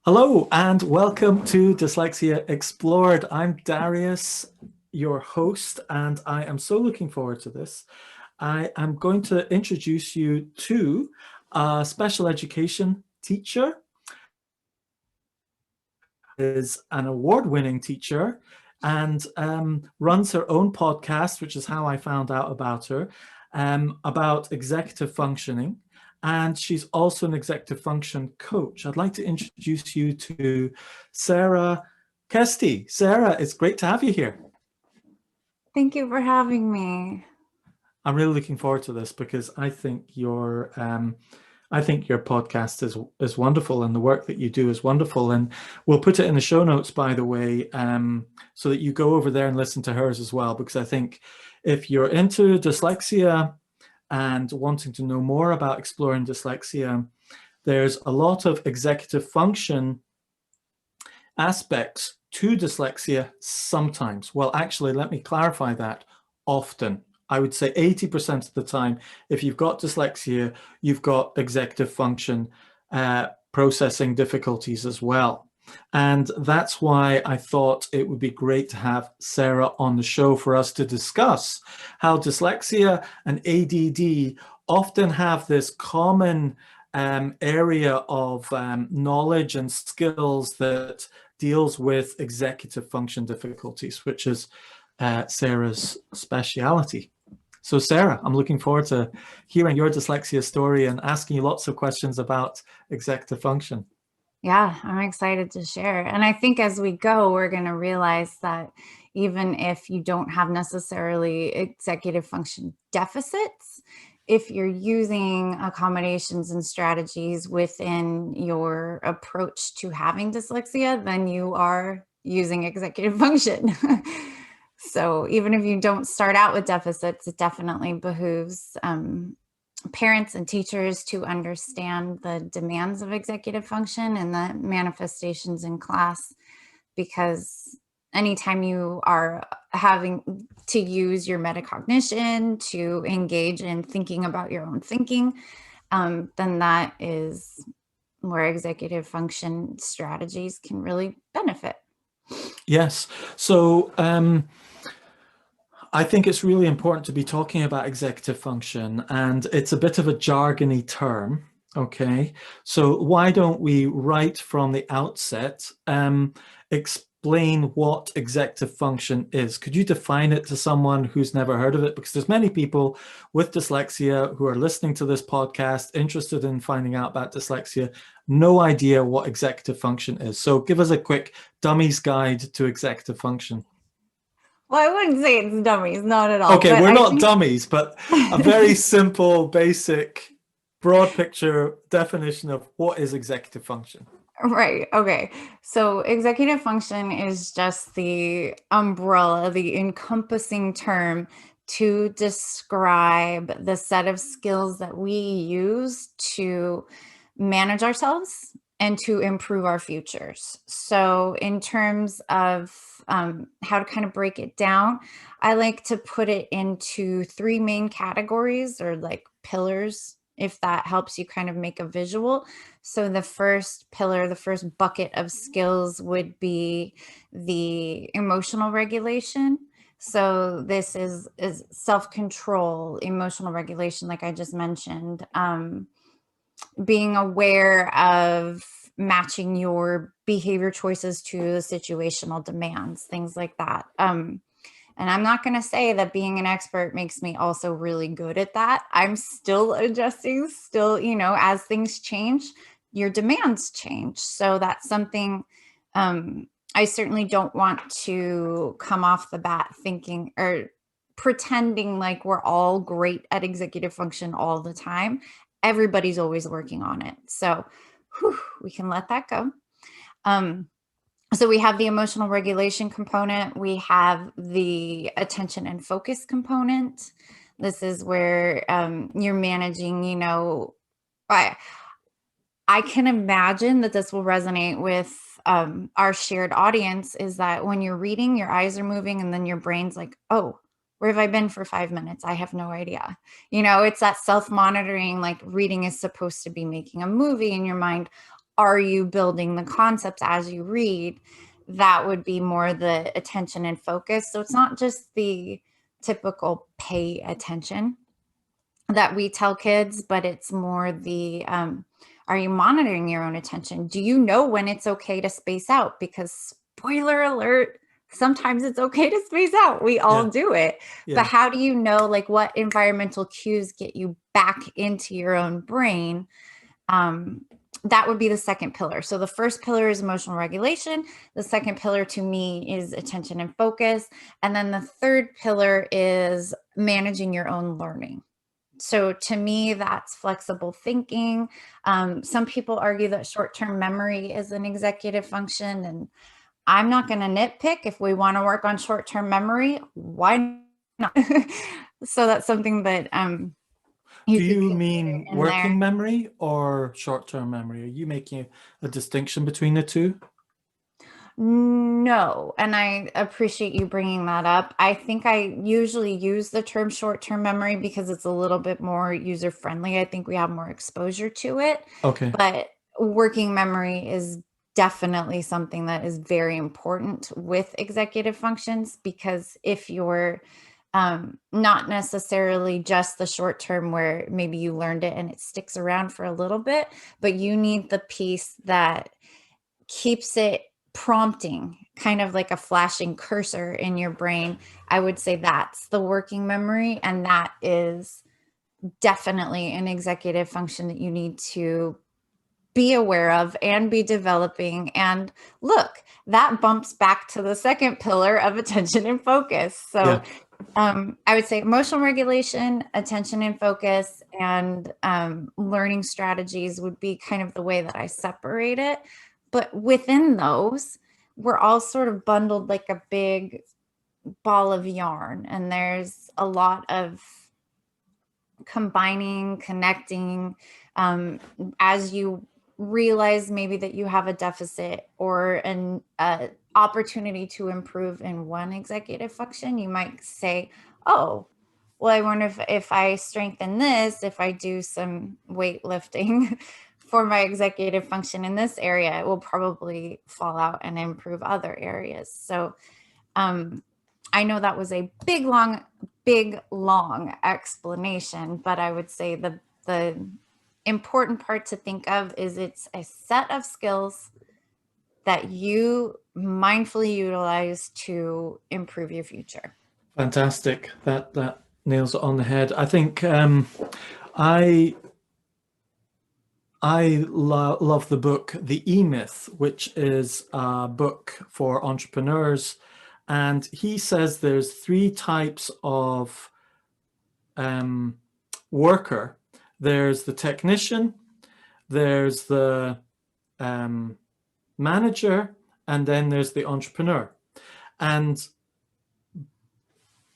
Hello and welcome to Dyslexia Explored. I'm Darius, your host, and I am so looking forward to this. I am going to introduce you to a special education teacher, is an award-winning teacher, and runs her own podcast, which is how I found out about her, about executive functioning. And she's also an executive function coach. I'd like to introduce you to Sarah Kesty. Sarah, it's great to have you here. Thank you for having me. I'm really looking forward to this because I think your podcast is wonderful, and the work that you do is wonderful. And we'll put it in the show notes, by the way, so that you go over there and listen to hers as well. Because I think if you're into dyslexia and wanting to know more about exploring dyslexia, there's a lot of executive function aspects to dyslexia sometimes. Well, actually, let me clarify that. Often. I would say 80% of the time, if you've got dyslexia, you've got executive function processing difficulties as well. And that's why I thought it would be great to have Sarah on the show for us to discuss how dyslexia and ADD often have this common area of knowledge and skills that deals with executive function difficulties, which is Sarah's speciality. So Sarah, I'm looking forward to hearing your dyslexia story and asking you lots of questions about executive function. Yeah, I'm excited to share. And I think as we go, we're going to realize that even if you don't have necessarily executive function deficits, if you're using accommodations and strategies within your approach to having dyslexia, then you are using executive function. So even if you don't start out with deficits, it definitely behooves parents and teachers to understand the demands of executive function and the manifestations in class, because anytime you are having to use your metacognition to engage in thinking about your own thinking, then that is where executive function strategies can really benefit. Yes. So I think it's really important to be talking about executive function, and it's a bit of a jargony term. Okay, so why don't we, right from the outset, explain what executive function is? Could you define it to someone who's never heard of it? Because there's many people with dyslexia who are listening to this podcast, interested in finding out about dyslexia, no idea what executive function is. So give us a quick dummy's guide to executive function. Well, I wouldn't say it's dummies, not at all. Okay, But we're I not think dummies, but a very simple, basic, broad picture definition of what is executive function. right. Okay. So executive function is just the umbrella, the encompassing term to describe the set of skills that we use to manage ourselves and to improve our futures. So in terms of how to kind of break it down, I like to put it into three main categories, or like pillars, if that helps you kind of make a visual. So the first pillar, the first bucket of skills would be the emotional regulation. So this is self-control, emotional regulation, like I just mentioned, being aware of matching your behavior choices to the situational demands, things like that. And I'm not going to say that being an expert makes me also really good at that. I'm still adjusting, still, as things change, your demands change. So that's something I certainly don't want to come off the bat thinking or pretending like we're all great at executive function all the time. Everybody's always working on it. So we can let that go. So we have the emotional regulation component. We have the attention and focus component. This is where you're managing, I can imagine that this will resonate with our shared audience, is that when you're reading, your eyes are moving and then your brain's like, oh, where have I been for 5 minutes? I have no idea. It's that self-monitoring, like reading is supposed to be making a movie in your mind. are you building the concepts as you read? That would be more the attention and focus. So it's not just the typical pay attention that we tell kids, but it's more the are you monitoring your own attention? Do you know when it's okay to space out? Because spoiler alert, sometimes it's okay to space out. We all do it. But how do you know, like, what environmental cues get you back into your own brain? That would be the second pillar. So the first pillar is emotional regulation. The second pillar to me is attention and focus. And then the third pillar is managing your own learning. So to me, that's flexible thinking. Some people argue that short-term memory is an executive function, and I'm not going to nitpick. If we want to work on short-term memory, why not? So that's something that do you mean working memory or short-term memory? Are you making a distinction between the two? No, and I appreciate you bringing that up. I think I usually use the term short-term memory because it's a little bit more user-friendly. I think we have more exposure to it. Okay. But working memory is definitely something that is very important with executive functions, because if you're not necessarily just the short term where maybe you learned it and it sticks around for a little bit, but you need the piece that keeps it prompting, kind of like a flashing cursor in your brain. I would say that's the working memory, and that is definitely an executive function that you need to be aware of and be developing. And look, that bumps back to the second pillar of attention and focus. So I would say emotional regulation, attention and focus, and learning strategies would be kind of the way that I separate it. But within those, we're all sort of bundled like a big ball of yarn, and there's a lot of combining, connecting, as you realize maybe that you have a deficit or an opportunity to improve in one executive function, you might say, oh, well, I wonder if I strengthen this, if I do some weightlifting for my executive function in this area, it will probably fall out and improve other areas. So I know that was a big, long explanation, but I would say the important part to think of is it's a set of skills that you mindfully utilize to improve your future. Fantastic. That nails it on the head. I think I love the book The E-Myth, which is a book for entrepreneurs. And he says there's 3 types of worker. There's the technician, there's the manager, and then there's the entrepreneur. And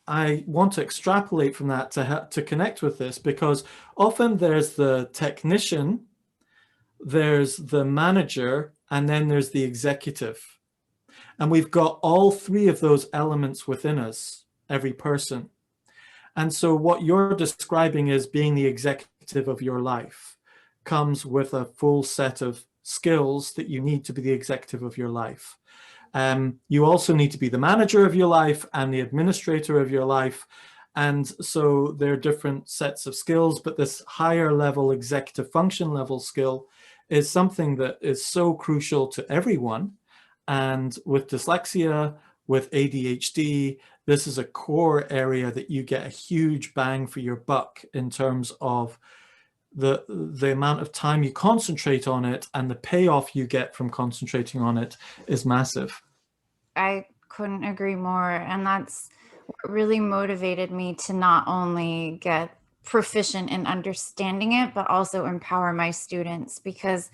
I want to extrapolate from that to connect with this, because often there's the technician, there's the manager, and then there's the executive. And we've got all 3 of those elements within us, every person. And so what you're describing is being the executive of your life comes with a full set of skills that you need to be the executive of your life. You also need to be the manager of your life and the administrator of your life. And so there are different sets of skills, but this higher level executive function level skill is something that is so crucial to everyone. And with dyslexia, with ADHD, this is a core area that you get a huge bang for your buck in terms of the amount of time you concentrate on it, and the payoff you get from concentrating on it is massive. I couldn't agree more. And that's what really motivated me to not only get proficient in understanding it, but also empower my students, because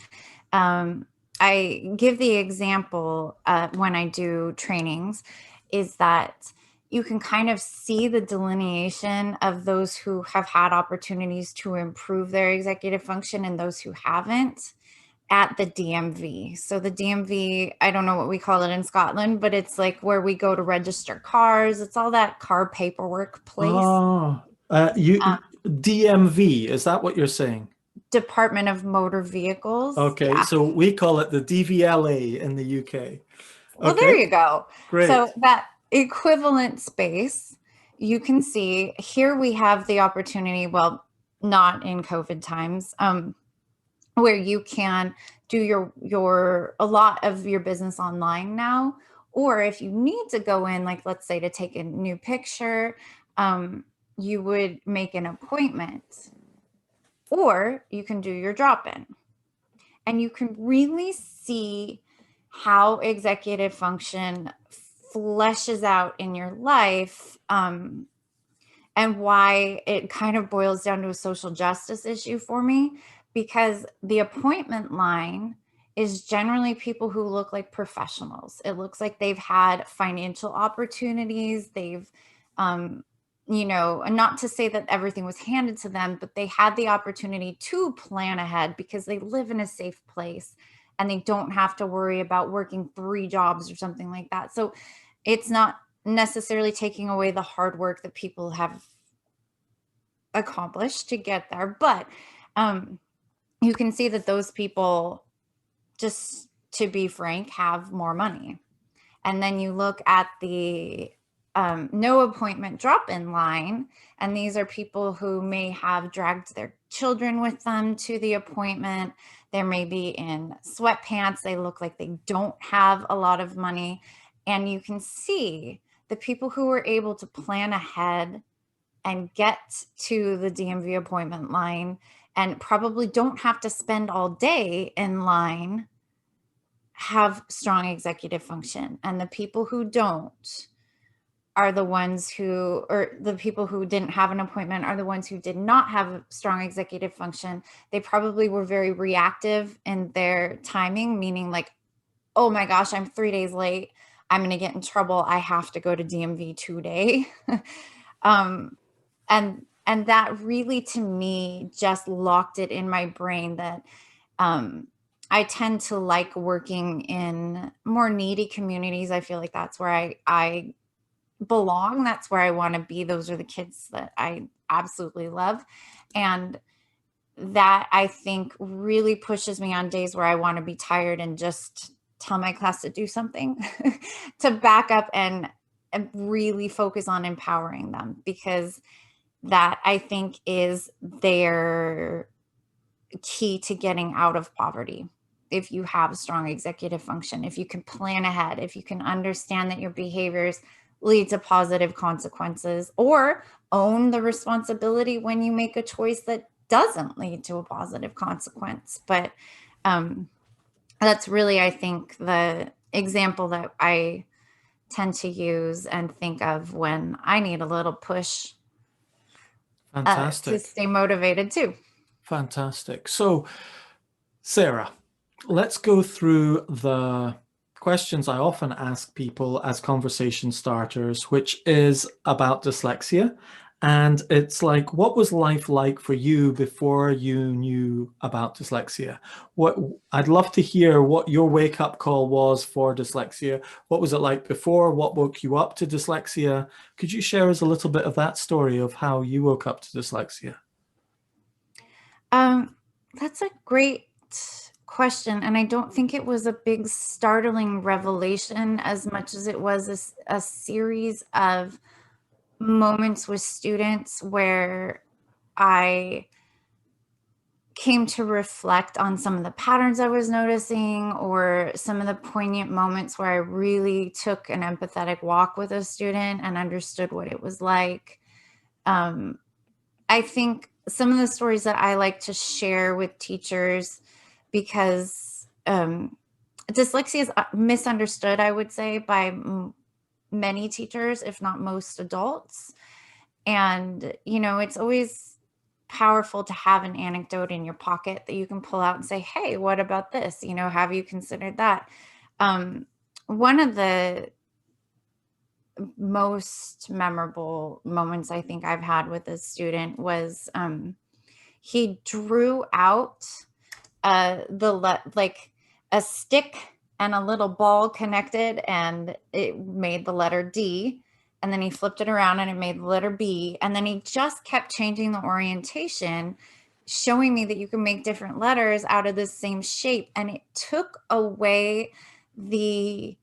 I give the example when I do trainings is that you can kind of see the delineation of those who have had opportunities to improve their executive function and those who haven't at the DMV. So the DMV, I don't know what we call it in Scotland, but it's like where we go to register cars. It's all that car paperwork place. DMV, is that what you're saying? Department of Motor Vehicles. Okay, Yeah. so we call it the DVLA in the UK. Well, there Okay, you go. So great. that equivalent space, you can see here we have the opportunity, well, not in COVID times, where you can do your a lot of your business online now. Or if you need to go in, like let's say to take a new picture, you would make an appointment, or you can do your drop-in. And you can really see how executive function fleshes out in your life, and why it kind of boils down to a social justice issue for me, because the appointment line is generally people who look like professionals. It looks like they've had financial opportunities. They've, and not to say that everything was handed to them, but they had the opportunity to plan ahead because they live in a safe place and they don't have to worry about working 3 jobs or something like that. So it's not necessarily taking away the hard work that people have accomplished to get there, but you can see that those people, just to be frank, have more money. And then you look at the no appointment drop-in line, and these are people who may have dragged their children with them to the appointment. They may be in sweatpants. They look like they don't have a lot of money. And you can see the people who were able to plan ahead and get to the DMV appointment line and probably don't have to spend all day in line have strong executive function. And the people who don't are the ones who, or the people who didn't have an appointment are the ones who did not have strong executive function. They probably were very reactive in their timing, meaning like, oh my gosh, I'm 3 days late. I'm going to get in trouble. I have to go to DMV today. And that really, to me, just locked it in my brain that I tend to like working in more needy communities. I feel like that's where I belong. That's where I want to be. Those are the kids that I absolutely love. And that, I think, really pushes me on days where I want to be tired and just tell my class to do something to back up and really focus on empowering them, because that, I think, is their key to getting out of poverty. If you have strong executive function, if you can plan ahead, if you can understand that your behaviors lead to positive consequences, or own the responsibility when you make a choice that doesn't lead to a positive consequence. But that's really, I think, the example that I tend to use and think of when I need a little push to Fantastic. stay motivated too. Fantastic. So, Sarah, let's go through the questions I often ask people as conversation starters, which is about dyslexia. And it's like, what was life like for you before you knew about dyslexia? What I'd love to hear what your wake-up call was for dyslexia. What was it like before? What woke you up to dyslexia? Could you share us a little bit of that story of how you woke up to dyslexia? That's a great question. And I don't think it was a big startling revelation as much as it was a series of moments with students where I came to reflect on some of the patterns I was noticing, or some of the poignant moments where I really took an empathetic walk with a student and understood what it was like. I think some of the stories that I like to share with teachers, because dyslexia is misunderstood, I would say, by many teachers, if not most adults. And, it's always powerful to have an anecdote in your pocket that you can pull out and say, hey, what about this? Have you considered that? One of the most memorable moments I think I've had with a student was he drew out like a stick and a little ball connected, and it made the letter D, and then he flipped it around and it made the letter B, and then he just kept changing the orientation, showing me that you can make different letters out of the same shape. And it took away the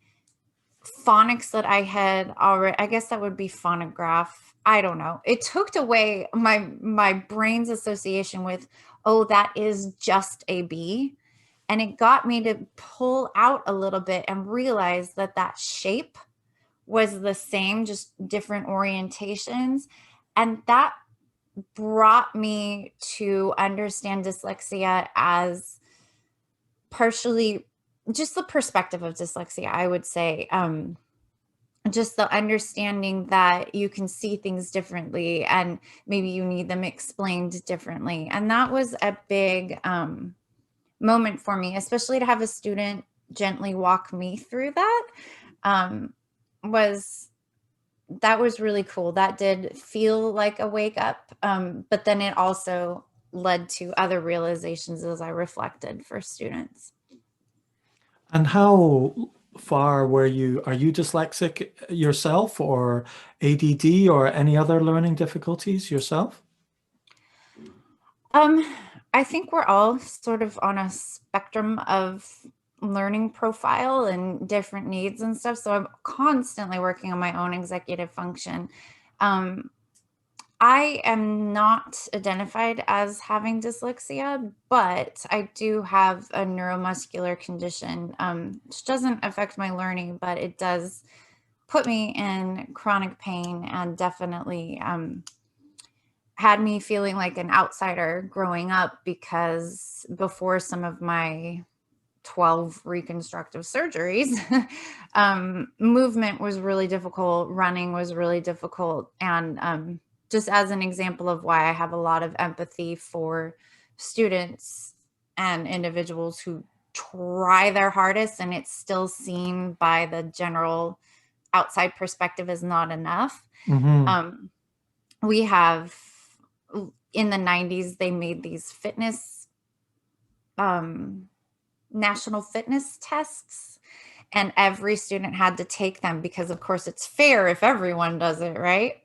phonics that I had already. I guess that would be phonograph. I don't know. It took away my brain's association with, oh, that is just a B. And it got me to pull out a little bit and realize that that shape was the same, just different orientations. And that brought me to understand dyslexia as partially just the perspective of dyslexia, I would say. Just the understanding that you can see things differently and maybe you need them explained differently. And that was a big moment for me, especially to have a student gently walk me through that. That was really cool. That did feel like a wake up. But then it also led to other realizations as I reflected for students. And how far are you dyslexic yourself, or ADD, or any other learning difficulties yourself? I think we're all sort of on a spectrum of learning profile and different needs and stuff. So I'm constantly working on my own executive function. I am not identified as having dyslexia, but I do have a neuromuscular condition, which doesn't affect my learning, but it does put me in chronic pain and definitely had me feeling like an outsider growing up, because before some of my 12 reconstructive surgeries, movement was really difficult, running was really difficult. And just as an example of why I have a lot of empathy for students and individuals who try their hardest and it's still seen by the general outside perspective as not enough. Mm-hmm. We have, in the 90s, they made these fitness, national fitness tests, and every student had to take them because, of course, it's fair if everyone does it, right?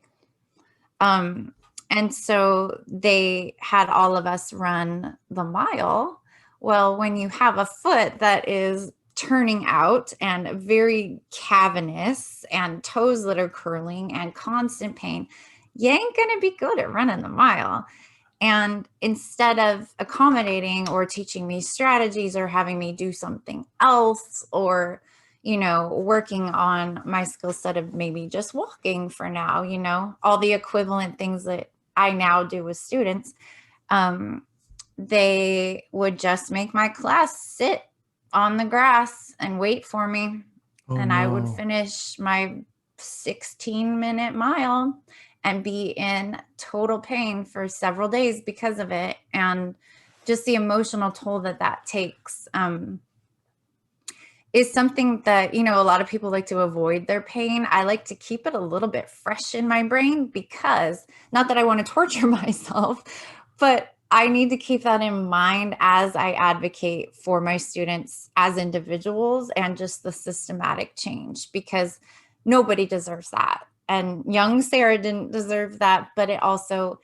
And so they had all of us run the mile. Well, when you have a foot that is turning out and very cavernous and toes that are curling and constant pain, you ain't going to be good at running the mile. And instead of accommodating or teaching me strategies or having me do something else, or, you know, working on my skill set of maybe just walking for now, you know, all the equivalent things that I now do with students, they would just make my class sit on the grass and wait for me. Oh, and I would no. finish my 16-minute mile and be in total pain for several days because of it. And just the emotional toll that that takes is something that, you know, a lot of people like to avoid their pain. I like to keep it a little bit fresh in my brain, because not that I want to torture myself, but I need to keep that in mind as I advocate for my students as individuals and just the systematic change, because nobody deserves that. And young Sarah didn't deserve that, but it also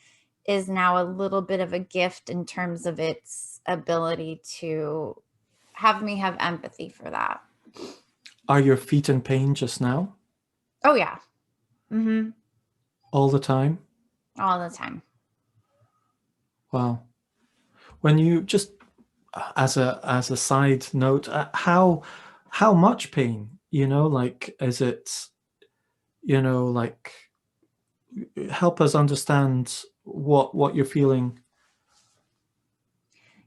is now a little bit of a gift in terms of its ability to have me have empathy for that. Are your feet in pain just now? Oh yeah. Mm-hmm. All the time? All the time. Wow. When you just, as a side note, how much pain, you know, like, is it, you know, like, help us understand what you're feeling.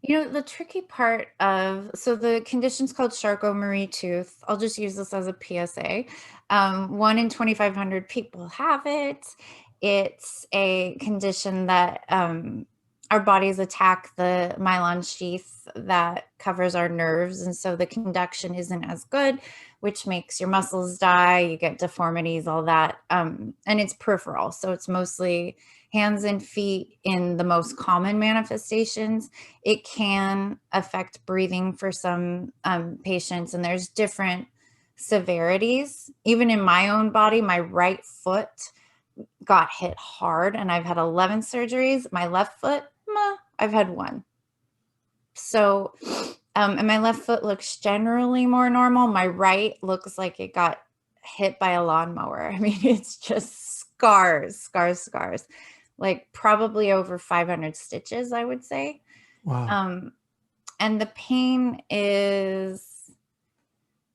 You know, the tricky part of, so the condition's called Charcot-Marie tooth. I'll just use this as a PSA. 1 in 2,500 people have it. It's a condition that our bodies attack the myelin sheath that covers our nerves. And so the conduction isn't as good, which makes your muscles die, you get deformities, all that. And it's peripheral. So it's mostly hands and feet in the most common manifestations. It can affect breathing for some patients, and there's different severities. Even in my own body, my right foot got hit hard, and I've had 11 surgeries. My left foot, I've had one. So, and my left foot looks generally more normal. My right looks like it got hit by a lawnmower. I mean, it's just scars, like probably over 500 stitches, I would say. Wow. And the pain is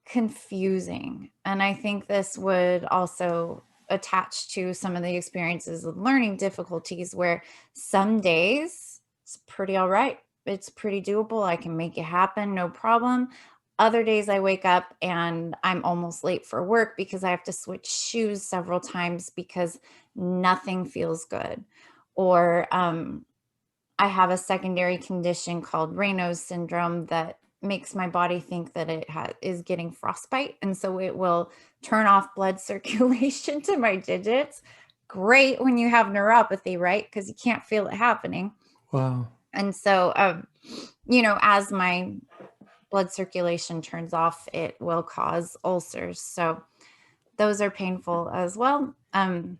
confusing. And I think this would also attach to some of the experiences of learning difficulties, where some days it's pretty all right. It's pretty doable. I can make it happen, no problem. Other days I wake up and I'm almost late for work because I have to switch shoes several times because nothing feels good. Or I have a secondary condition called Reynos Syndrome that makes my body think that it is getting frostbite. And so it will turn off blood circulation to my digits. Great when you have neuropathy, right? Because you can't feel it happening. Wow. And so, you know, as my blood circulation turns off, it will cause ulcers. So those are painful as well. And,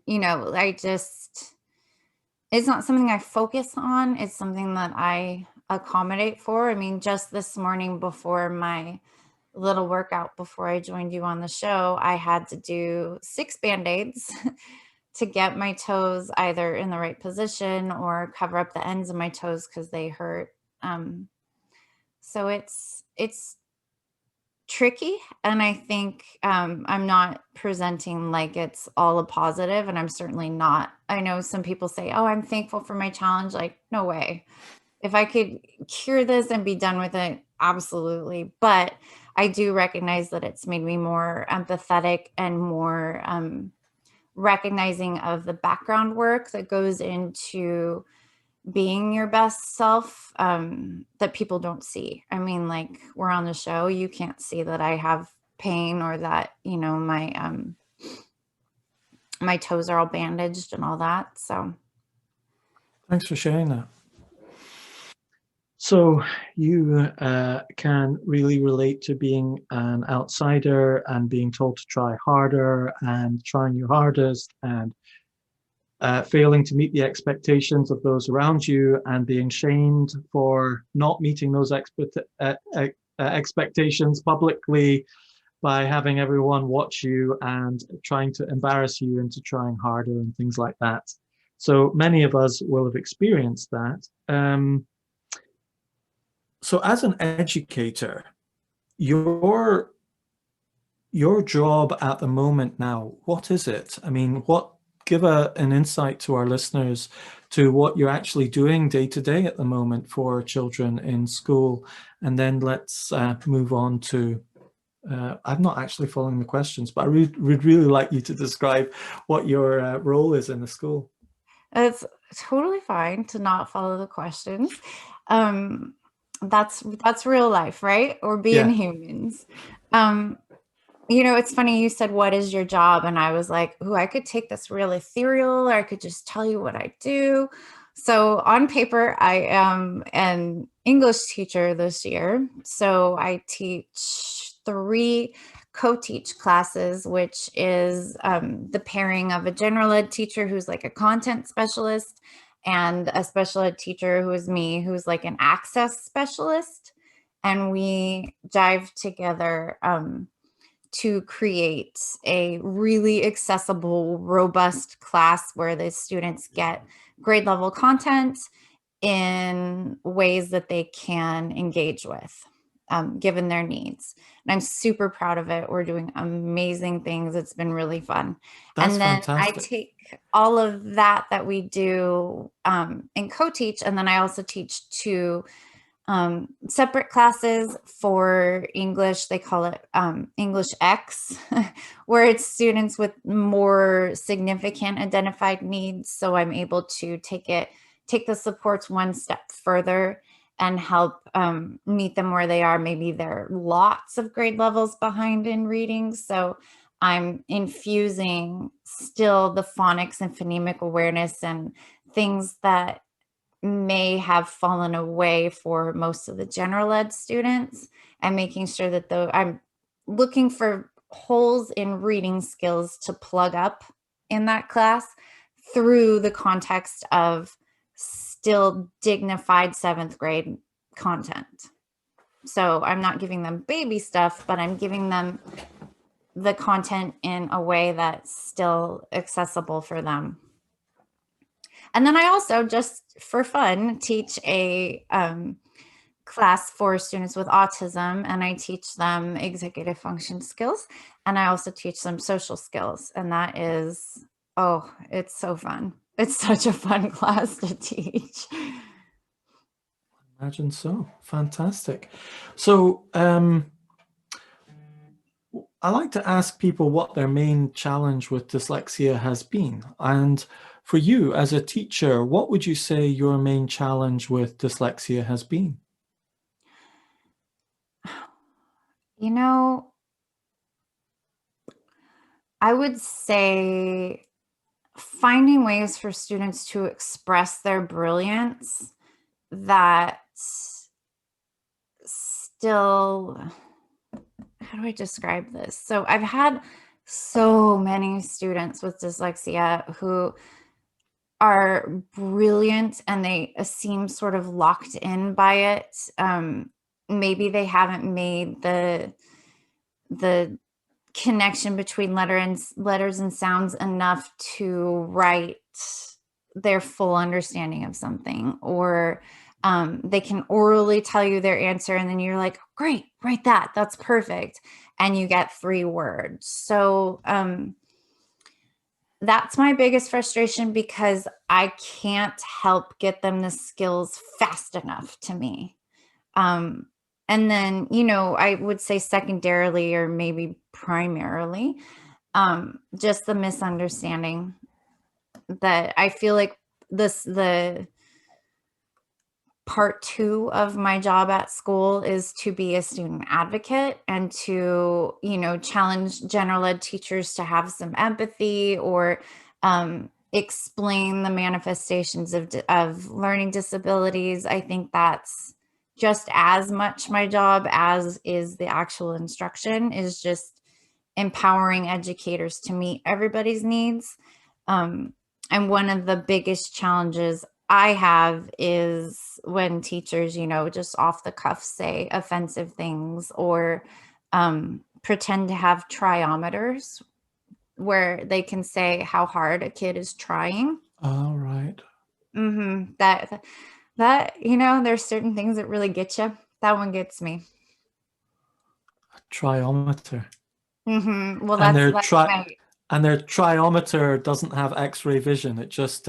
you know, it's not something I focus on. It's something that I accommodate for. I mean, just this morning before my little workout, before I joined you on the show, I had to do 6 Band-Aids to get my toes either in the right position or cover up the ends of my toes because they hurt. So it's tricky. And I think I'm not presenting like it's all a positive, and I'm certainly not. I know some people say, oh, I'm thankful for my challenge. Like, no way. If I could cure this and be done with it, absolutely. But I do recognize that it's made me more empathetic and more recognizing of the background work that goes into being your best self, that people don't see. I mean, like, we're on the show, you can't see that I have pain or that, you know, my toes are all bandaged and all that. So Thanks for sharing that. So you can really relate to being an outsider and being told to try harder and trying your hardest and failing to meet the expectations of those around you and being shamed for not meeting those expectations publicly by having everyone watch you and trying to embarrass you into trying harder and things like that. So many of us will have experienced that. So as an educator, your job at the moment now, what is it? I mean, give an insight to our listeners to what you're actually doing day to day at the moment for children in school. And then let's move on to, I'm not actually following the questions, but I would really like you to describe what your role is in the school. it's totally fine to not follow the questions. That's real life, right? Or being Yeah. humans. You know, it's funny you said, what is your job? And I was like, ooh, I could take this real ethereal, or I could just tell you what I do. So on paper, I am an English teacher this year. So I teach 3 co-teach classes, which is the pairing of a general ed teacher who's like a content specialist and a special ed teacher who is me, who's like an access specialist. And we dive together to create a really accessible, robust class where the students get grade level content in ways that they can engage with, given their needs. And I'm super proud of it. We're doing amazing things. It's been really fun. That's And then I fantastic. take all of that we do and co-teach, and then I also teach 2 separate classes for English. They call it English X, where it's students with more significant identified needs. So I'm able to take the supports one step further and help meet them where they are. Maybe they're lots of grade levels behind in reading. So I'm infusing still the phonics and phonemic awareness and things that may have fallen away for most of the general ed students, and making sure that I'm looking for holes in reading skills to plug up in that class through the context of still dignified 7th grade content. So I'm not giving them baby stuff, but I'm giving them the content in a way that's still accessible for them. And then I also, just for fun, teach a class for students with autism, and I teach them executive function skills, and I also teach them social skills. And that is, oh, it's so fun. It's such a fun class to teach. Imagine so. Fantastic. So I like to ask people what their main challenge with dyslexia has been. And for you as a teacher, what would you say your main challenge with dyslexia has been? You know, I would say finding ways for students to express their brilliance that still, how do I describe this? So I've had so many students with dyslexia who are brilliant and they seem sort of locked in by it. Maybe they haven't made the connection between letters and sounds enough to write their full understanding of something, or they can orally tell you their answer and then you're like, great, write that, that's perfect, and you get 3 words. So that's my biggest frustration, because I can't help get them the skills fast enough to me. And then, I would say secondarily, or maybe primarily, just the misunderstanding that I feel like the part 2 of my job at school is to be a student advocate and to, challenge general ed teachers to have some empathy, or explain the manifestations of learning disabilities. I think that's just as much my job as is the actual instruction, is just empowering educators to meet everybody's needs. And one of the biggest challenges I have is when teachers, just off the cuff say offensive things, or pretend to have triometers where they can say how hard a kid is trying. All right. That, there's certain things that really get you. That one gets me. A triometer. Well, And that's my, their triometer doesn't have X-ray vision. It just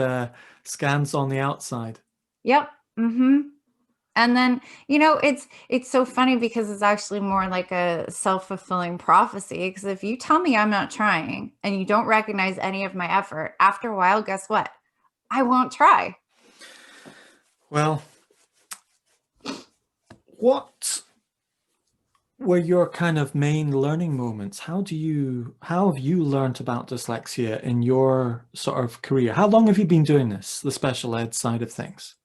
scans on the outside. yep. And then, it's so funny because it's actually more like a self-fulfilling prophecy. Because if you tell me I'm not trying and you don't recognize any of my effort, after a while, guess what? I won't try. Well, what were your kind of main learning moments? How have you learned about dyslexia in your sort of career? How long have you been doing this, the special ed side of things?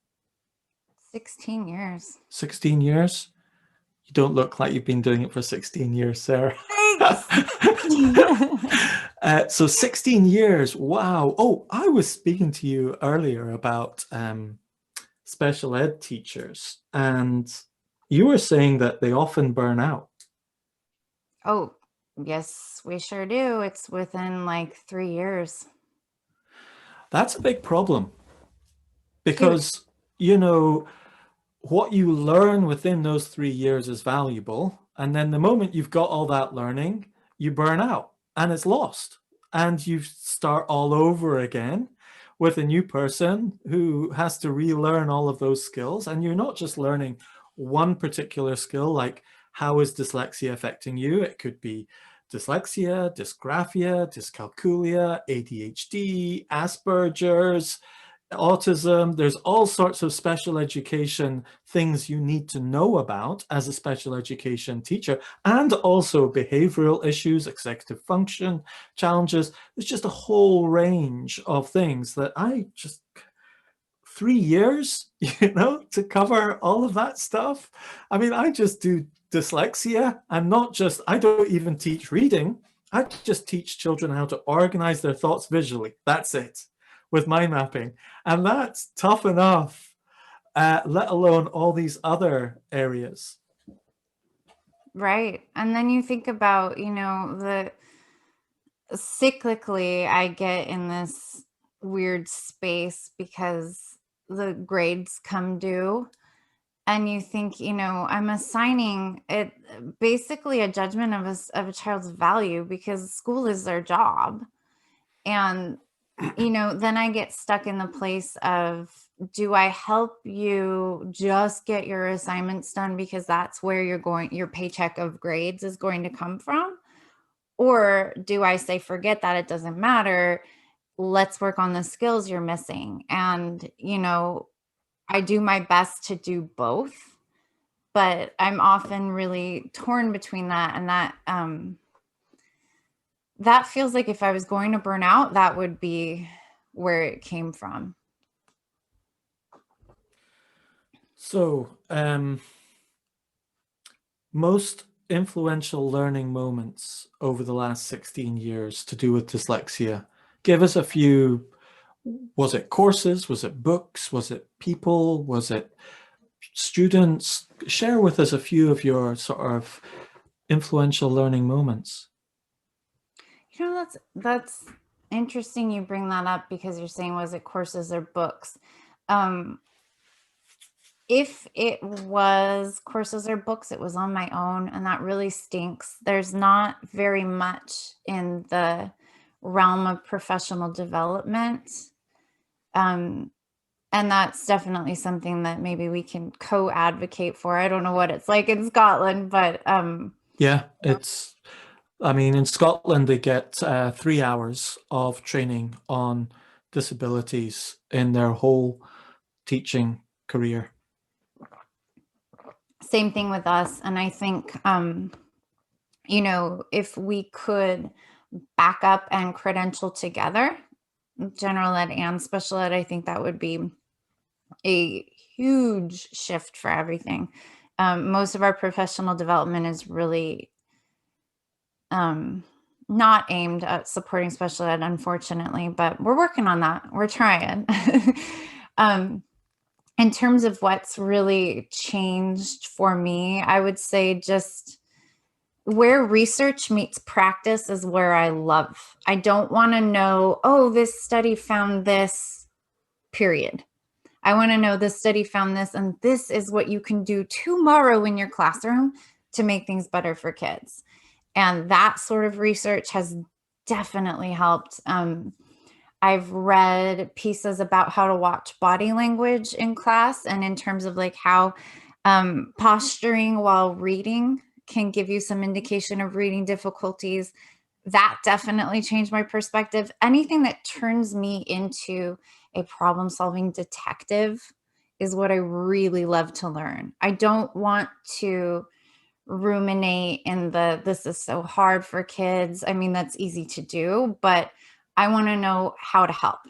16 years. 16 years? You don't look like you've been doing it for 16 years, Sarah. Thanks. So 16 years, wow. Oh, I was speaking to you earlier about special ed teachers, and you were saying that they often burn out. Oh, yes, we sure do. It's within like 3 years. That's a big problem, Huge. because, what you learn within those 3 years is valuable. And then the moment you've got all that learning, you burn out and it's lost. And you start all over again with a new person who has to relearn all of those skills. And you're not just learning one particular skill, like how is dyslexia affecting you? It could be dyslexia, dysgraphia, dyscalculia, ADHD, Asperger's, autism. There's all sorts of special education things you need to know about as a special education teacher, and also behavioral issues, executive function challenges. There's just a whole range of things that 3 years, to cover all of that stuff. I mean, I just do dyslexia. I don't even teach reading. I just teach children how to organize their thoughts visually. That's it, with mind mapping. And that's tough enough let alone all these other areas. Right. And then you think about, the cyclically, I get in this weird space because the grades come due. And you think, I'm assigning it basically a judgment of a child's value because school is their job. And, then I get stuck in the place of, do I help you just get your assignments done because that's where your paycheck of grades is going to come from? Or do I say, forget that, it doesn't matter. Let's work on the skills you're missing. And, I do my best to do both, but I'm often really torn between that. And that feels like if I was going to burn out, that would be where it came from. So, most influential learning moments over the last 16 years to do with dyslexia. Give us a few. Was it courses? Was it books? Was it people? Was it students? Share with us a few of your sort of influential learning moments. That's interesting you bring that up because you're saying, was it courses or books? If it was courses or books, it was on my own, and that really stinks. There's not very much in the realm of professional development. And that's definitely something that maybe we can co-advocate for. I don't know what it's like in Scotland, but yeah, in Scotland, they get 3 hours of training on disabilities in their whole teaching career. Same thing with us. And I think, if we could back up and credential together, general ed and special ed, I think that would be a huge shift for everything. Most of our professional development is really not aimed at supporting special ed, unfortunately, but we're working on that. We're trying. In terms of what's really changed for me, I would say just where research meets practice is where I love. I don't want to know, oh, this study found this, period. I want to know this study found this, and this is what you can do tomorrow in your classroom to make things better for kids. And that sort of research has definitely helped. I've read pieces about how to watch body language in class, and in terms of like how posturing while reading can give you some indication of reading difficulties. That definitely changed my perspective. Anything that turns me into a problem-solving detective is what I really love to learn. I don't want to ruminate in this is so hard for kids. I mean, that's easy to do, but I want to know how to help.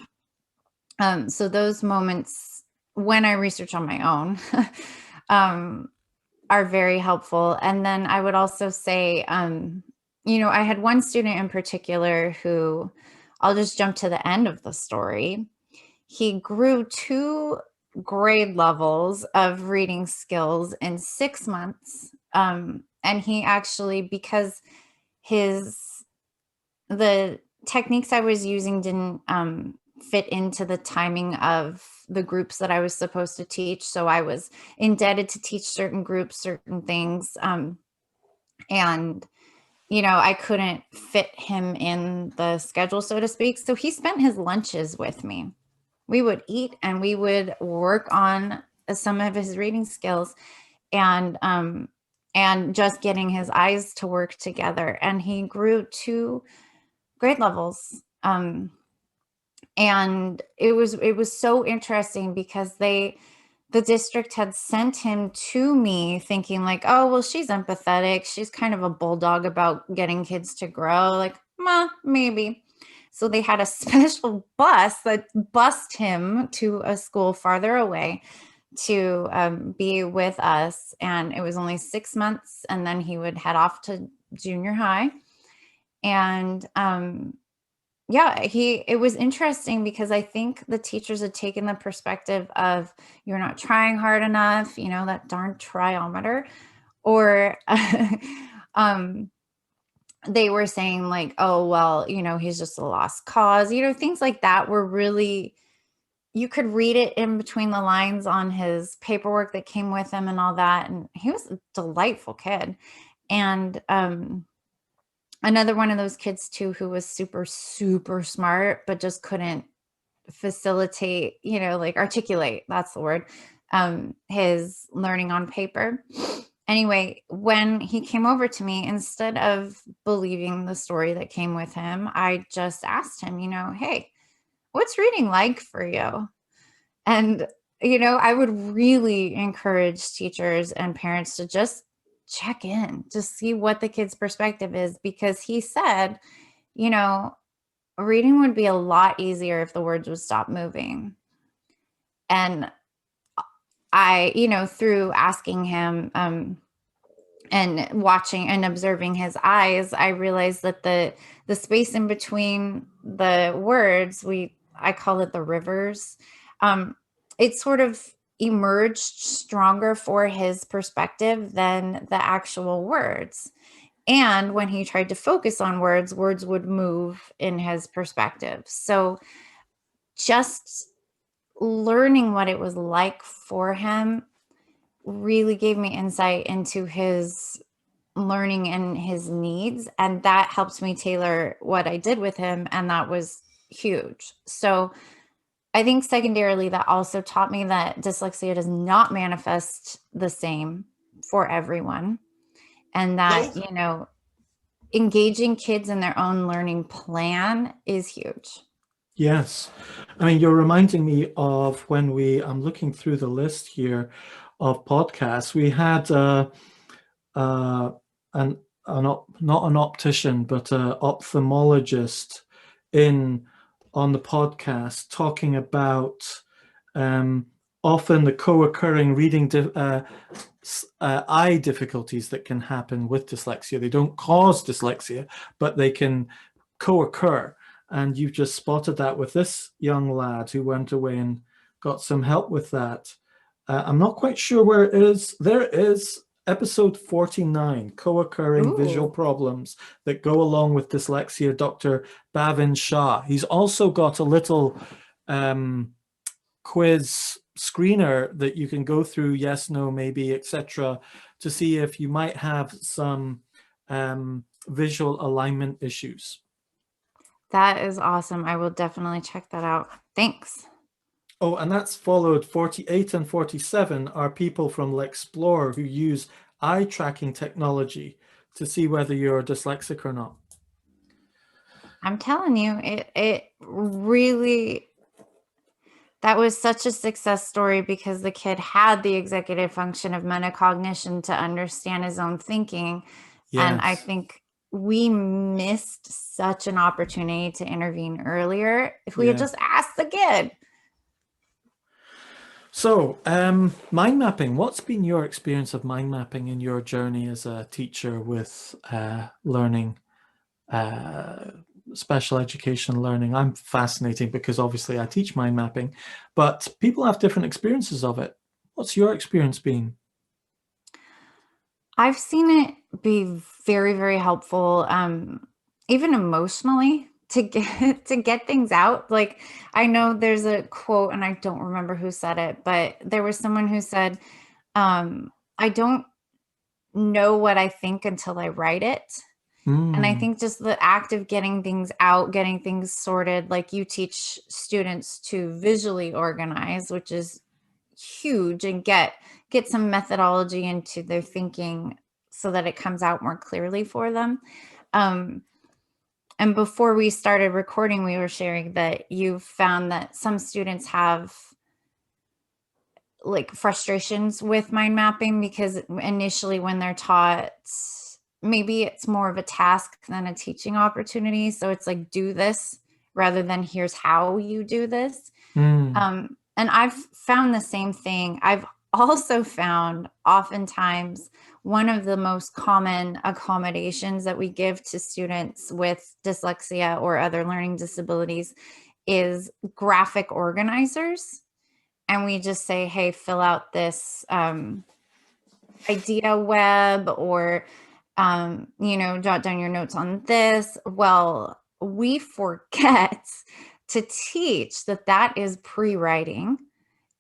So those moments when I research on my own are very helpful. And then I would also say, I had one student in particular who, I'll just jump to the end of the story. He grew 2 grade levels of reading skills in 6 months. And he actually, because the techniques I was using didn't fit into the timing of the groups that I was supposed to teach. So I was indebted to teach certain groups, certain things. And, I couldn't fit him in the schedule, so to speak. So he spent his lunches with me. We would eat and we would work on some of his reading skills and just getting his eyes to work together. And he grew 2 grade levels. And it was so interesting because the district had sent him to me thinking like, oh, well, she's empathetic. She's kind of a bulldog about getting kids to grow. Like, maybe. So they had a special bus that bussed him to a school farther away to be with us. And it was only 6 months. And then he would head off to junior high. And yeah, it was interesting because I think the teachers had taken the perspective of you're not trying hard enough, that darn triometer, or um, they were saying like, oh, well, he's just a lost cause, things like that were really, you could read it in between the lines on his paperwork that came with him and all that. And he was a delightful kid. And another one of those kids too, who was super, super smart, but just couldn't facilitate, like articulate, that's the word, his learning on paper. Anyway, when he came over to me, instead of believing the story that came with him, I just asked him, hey, what's reading like for you? And, I would really encourage teachers and parents to just check in to see what the kid's perspective is, because he said, reading would be a lot easier if the words would stop moving. And I, through asking him, and watching and observing his eyes, I realized that the space in between the words, I call it the rivers, it sort of emerged stronger for his perspective than the actual words. And when he tried to focus on words would move in his perspective. So just learning what it was like for him really gave me insight into his learning and his needs. And that helped me tailor what I did with him. And that was huge. So I think secondarily, that also taught me that dyslexia does not manifest the same for everyone. And that, engaging kids in their own learning plan is huge. Yes. I mean, you're reminding me of when I'm looking through the list here of podcasts. We had not an optician, but an ophthalmologist on the podcast talking about often the co-occurring reading eye difficulties that can happen with dyslexia. They don't cause dyslexia, but they can co-occur. And you've just spotted that with this young lad who went away and got some help with that. I'm not quite sure where it is. There is episode 49, co-occurring visual problems that go along with dyslexia, Dr. Bhavin Shah. He's also got a little quiz screener that you can go through, yes, no, maybe, etc., to see if you might have some visual alignment issues. That is awesome. I will definitely check that out. Thanks. Oh, and that's followed 48 and 47 are people from L'Explore who use eye tracking technology to see whether you're dyslexic or not. I'm telling you, it really, that was such a success story because the kid had the executive function of metacognition to understand his own thinking. Yes. And I think we missed such an opportunity to intervene earlier if we had just asked the kid. So, mind mapping, what's been your experience of mind mapping in your journey as a teacher with learning, special education learning? I'm fascinating because obviously I teach mind mapping, but people have different experiences of it. What's your experience been? I've seen it be very, very helpful, even emotionally, to get things out. Like, I know there's a quote, and I don't remember who said it, but there was someone who said, I don't know what I think until I write it. And I think just the act of getting things out, getting things sorted, like you teach students to visually organize, which is huge, and get some methodology into their thinking so that it comes out more clearly for them. And before we started recording, we were sharing that you found that some students have like frustrations with mind mapping because initially when they're taught, maybe it's more of a task than a teaching opportunity. So it's like, do this rather than here's how you do this. And I've found the same thing. I've also found oftentimes one of the most common accommodations that we give to students with dyslexia or other learning disabilities is graphic organizers. And we just say, hey, fill out this idea web, or jot down your notes on this. Well, we forget to teach that that is pre-writing,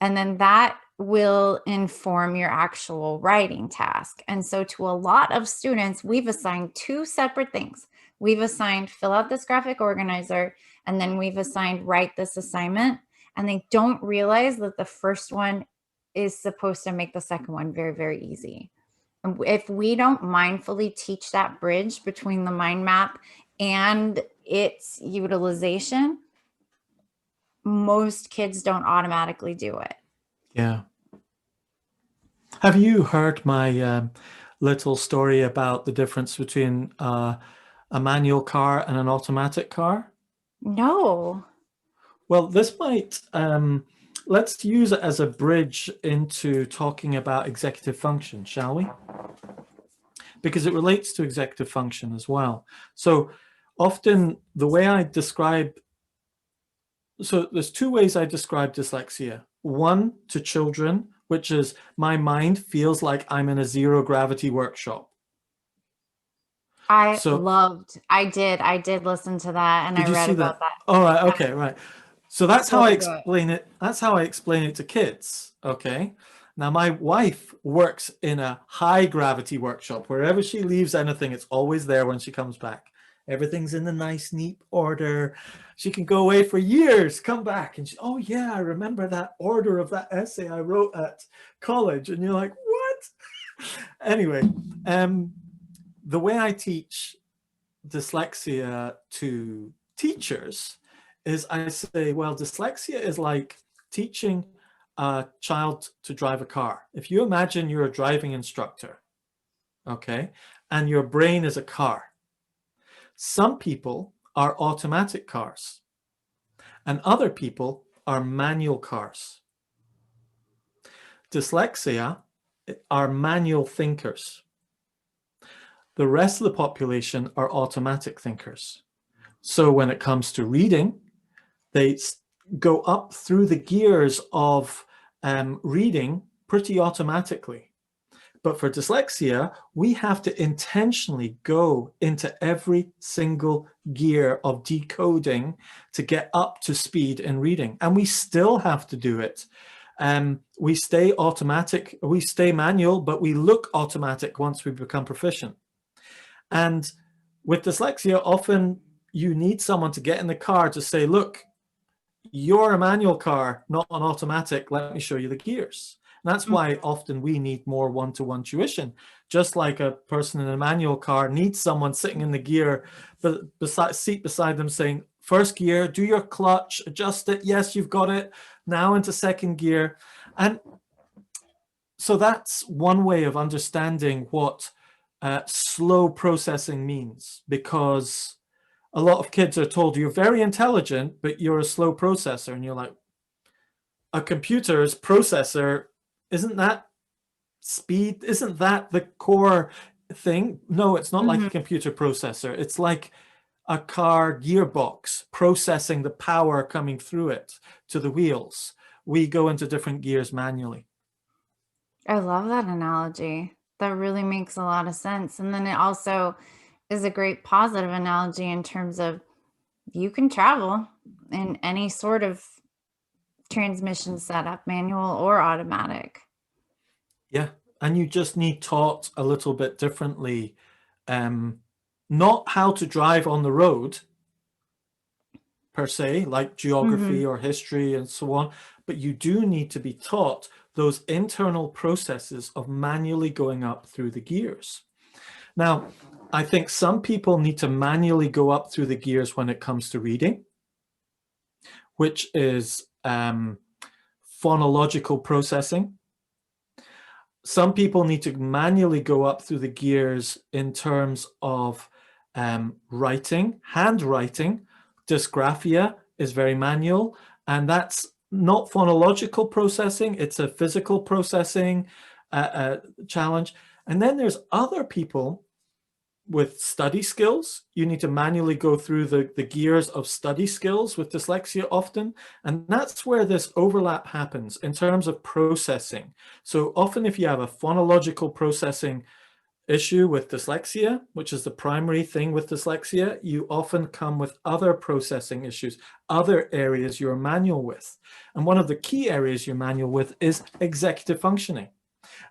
and then that will inform your actual writing task. And so to a lot of students, we've assigned two separate things. We've assigned fill out this graphic organizer, and then we've assigned write this assignment. And they don't realize that the first one is supposed to make the second one very, very easy. And if we don't mindfully teach that bridge between the mind map and its utilization, most kids don't automatically do it. Yeah. Have you heard my little story about the difference between a manual car and an automatic car? No. Well, this might, let's use it as a bridge into talking about executive function, shall we? Because it relates to executive function as well. So often the way I describe, so there's two ways I describe dyslexia. One to children, which is my mind feels like I'm in a zero gravity workshop. I did listen to that, and I read about that. All right, okay, right. So that's how I explain it. That's how I explain it to kids. Okay. Now my wife works in a high gravity workshop. Wherever she leaves anything, it's always there when she comes back. Everything's in a nice, neat order. She can go away for years, come back, and oh yeah, I remember that order of that essay I wrote at college. And you're like, what? Anyway, the way I teach dyslexia to teachers is I say, well, dyslexia is like teaching a child to drive a car. If you imagine you're a driving instructor, okay, and your brain is a car. Some people are automatic cars, and other people are manual cars. Dyslexia are manual thinkers. The rest of the population are automatic thinkers. So when it comes to reading, they go up through the gears of reading pretty automatically. But for dyslexia, we have to intentionally go into every single gear of decoding to get up to speed in reading. And we still have to do it. We stay automatic, we stay manual, but we look automatic once we become proficient. And with dyslexia, often you need someone to get in the car to say, look, you're a manual car, not an automatic. Let me show you the gears. And that's why often we need more one-to-one tuition. Just like a person in a manual car needs someone sitting in the gear, seat beside them saying, first gear, do your clutch, adjust it. Yes, you've got it. Now into second gear. And so that's one way of understanding what slow processing means, because a lot of kids are told you're very intelligent, but you're a slow processor. And you're like, a computer's processor, isn't that speed? Isn't that the core thing? No, it's not like a computer processor. It's like a car gearbox processing the power coming through it to the wheels. We go into different gears manually. I love that analogy. That really makes a lot of sense. And then it also is a great positive analogy in terms of you can travel in any sort of transmission setup, manual or automatic. Yeah, and you just need taught a little bit differently. Not how to drive on the road per se, like geography or history and so on, but you do need to be taught those internal processes of manually going up through the gears. Now, I think some people need to manually go up through the gears when it comes to reading, which is phonological processing. Some people need to manually go up through the gears in terms of writing, handwriting. Dysgraphia is very manual, and that's not phonological processing, it's a physical processing challenge. And then there's other people with study skills. You need to manually go through the gears of study skills with dyslexia often. And that's where this overlap happens in terms of processing. So often if you have a phonological processing issue with dyslexia, which is the primary thing with dyslexia, you often come with other processing issues, other areas you're manual with. And one of the key areas you're manual with is executive functioning.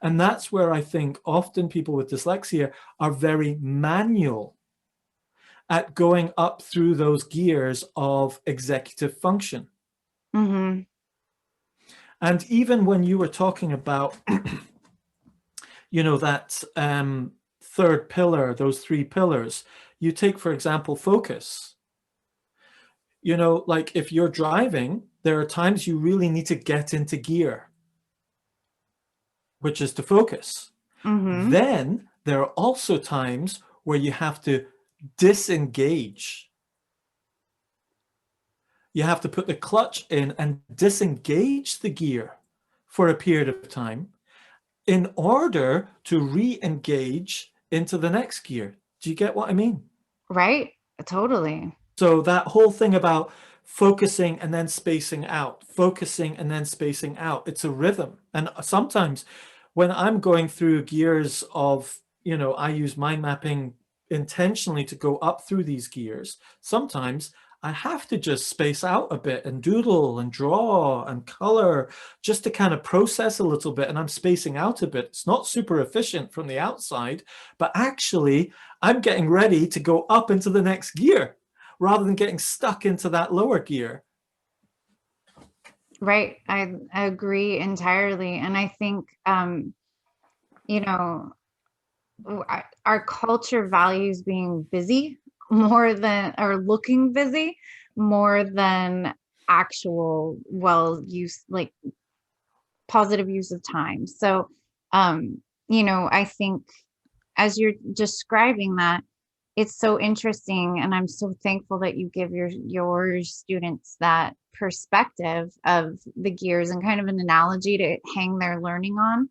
And that's where I think often people with dyslexia are very manual at going up through those gears of executive function. Mm-hmm. And even when you were talking about, that third pillar, those three pillars, you take, for example, focus. Like if you're driving, there are times you really need to get into gear, which is to focus. Mm-hmm. Then there are also times where you have to disengage. You have to put the clutch in and disengage the gear for a period of time in order to re-engage into the next gear. Do you get what I mean? Right. Totally. So that whole thing about focusing and then spacing out, focusing and then spacing out, it's a rhythm. And sometimes when I'm going through gears of, I use mind mapping intentionally to go up through these gears. Sometimes I have to just space out a bit and doodle and draw and color just to kind of process a little bit. And I'm spacing out a bit. It's not super efficient from the outside, but actually I'm getting ready to go up into the next gear rather than getting stuck into that lower gear. Right. I agree entirely. And I think, our culture values being busy more than, or looking busy more than actual use, like positive use of time. So, I think as you're describing that, it's so interesting, and I'm so thankful that you give your students that perspective of the gears and kind of an analogy to hang their learning on,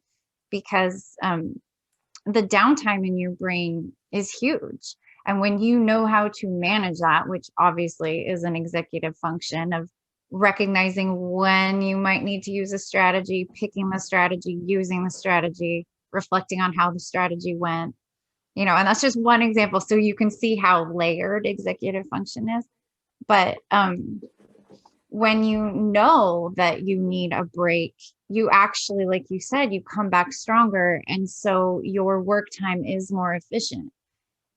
because the downtime in your brain is huge. And when you know how to manage that, which obviously is an executive function of recognizing when you might need to use a strategy, picking the strategy, using the strategy, reflecting on how the strategy went, and that's just one example. So you can see how layered executive function is. But when you know that you need a break, you actually, like you said, you come back stronger. And so your work time is more efficient.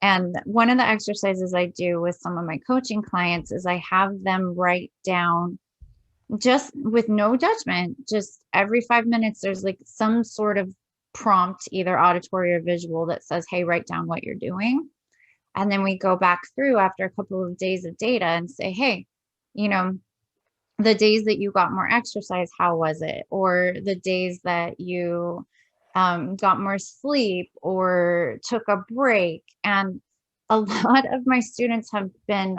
And one of the exercises I do with some of my coaching clients is I have them write down, just with no judgment, just every 5 minutes, there's like some sort of prompt, either auditory or visual, that says, hey, write down what you're doing. And then we go back through after a couple of days of data and say, hey, the days that you got more exercise, how was it? Or the days that you got more sleep or took a break. And a lot of my students have been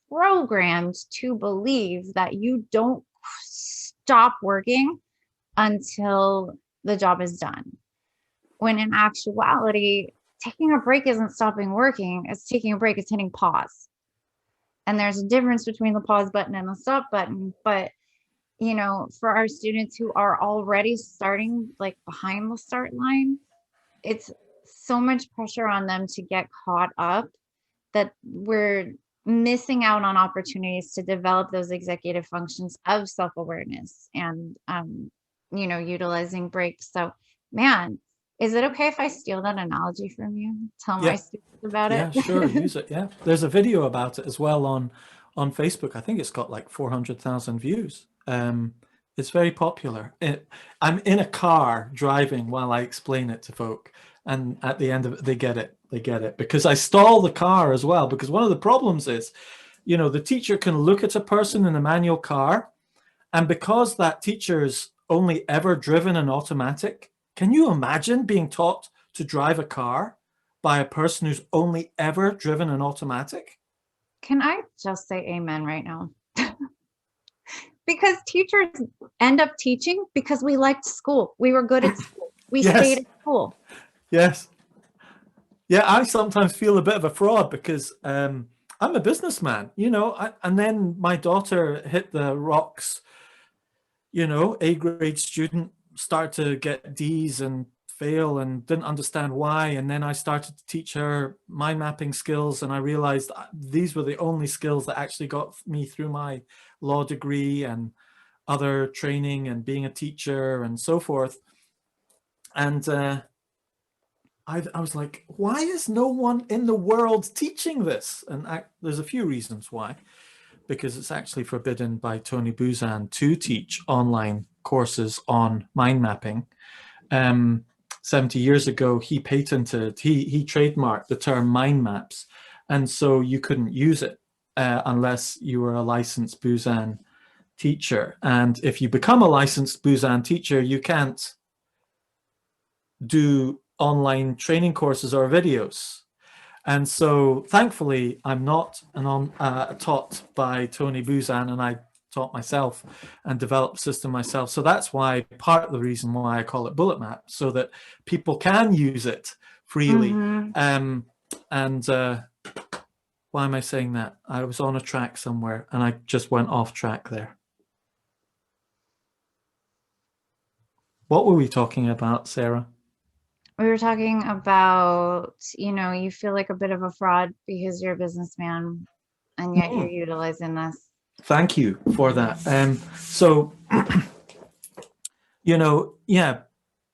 programmed to believe that you don't stop working until the job is done. When in actuality, taking a break isn't stopping working. It's taking a break, it's hitting pause. And there's a difference between the pause button and the stop button. But, for our students who are already starting like behind the start line, it's so much pressure on them to get caught up that we're missing out on opportunities to develop those executive functions of self-awareness and, utilizing breaks. So, man, is it okay if I steal that analogy from you? Tell my students about it? Yeah, sure. Use it. Yeah. There's a video about it as well on Facebook. I think it's got like 400,000 views. It's very popular. I'm in a car driving while I explain it to folk. And at the end of it, they get it. They get it because I stall the car as well. Because one of the problems is, the teacher can look at a person in a manual car. And because that teacher's only ever driven an automatic, can you imagine being taught to drive a car by a person who's only ever driven an automatic? Can I just say amen right now? Because teachers end up teaching because we liked school. We were good at school. We stayed Yes, at school. yes. Yeah, I sometimes feel a bit of a fraud because I'm a businessman, and then my daughter hit the rocks, A grade student, start to get D's and fail and didn't understand why. And then I started to teach her mind mapping skills, and I realized these were the only skills that actually got me through my law degree and other training and being a teacher and so forth. And I was like, why is no one in the world teaching this? And there's a few reasons why. Because it's actually forbidden by Tony Buzan to teach online courses on mind mapping. 70 years ago, he trademarked the term mind maps. And so you couldn't use it unless you were a licensed Buzan teacher. And if you become a licensed Buzan teacher, you can't do online training courses or videos. And so thankfully, I'm not taught by Tony Buzan, and I taught myself and developed the system myself. So that's why part of the reason why I call it Bullet Map, so that people can use it freely. And why am I saying that? I was on a track somewhere and I just went off track there. What were we talking about, Sarah? We were talking about, you feel like a bit of a fraud because you're a businessman and yet you're utilizing this. Thank you for that. So, yeah,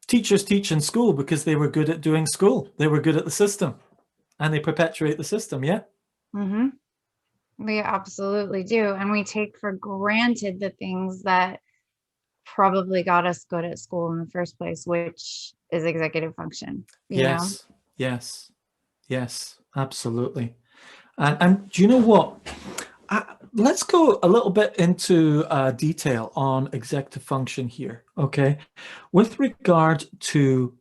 teachers teach in school because they were good at doing school. They were good at the system and they perpetuate the system. Yeah. We absolutely do. And we take for granted the things that probably got us good at school in the first place, which is executive function. Yes, absolutely. And do you know what? Let's go a little bit into detail on executive function here, okay? With regard to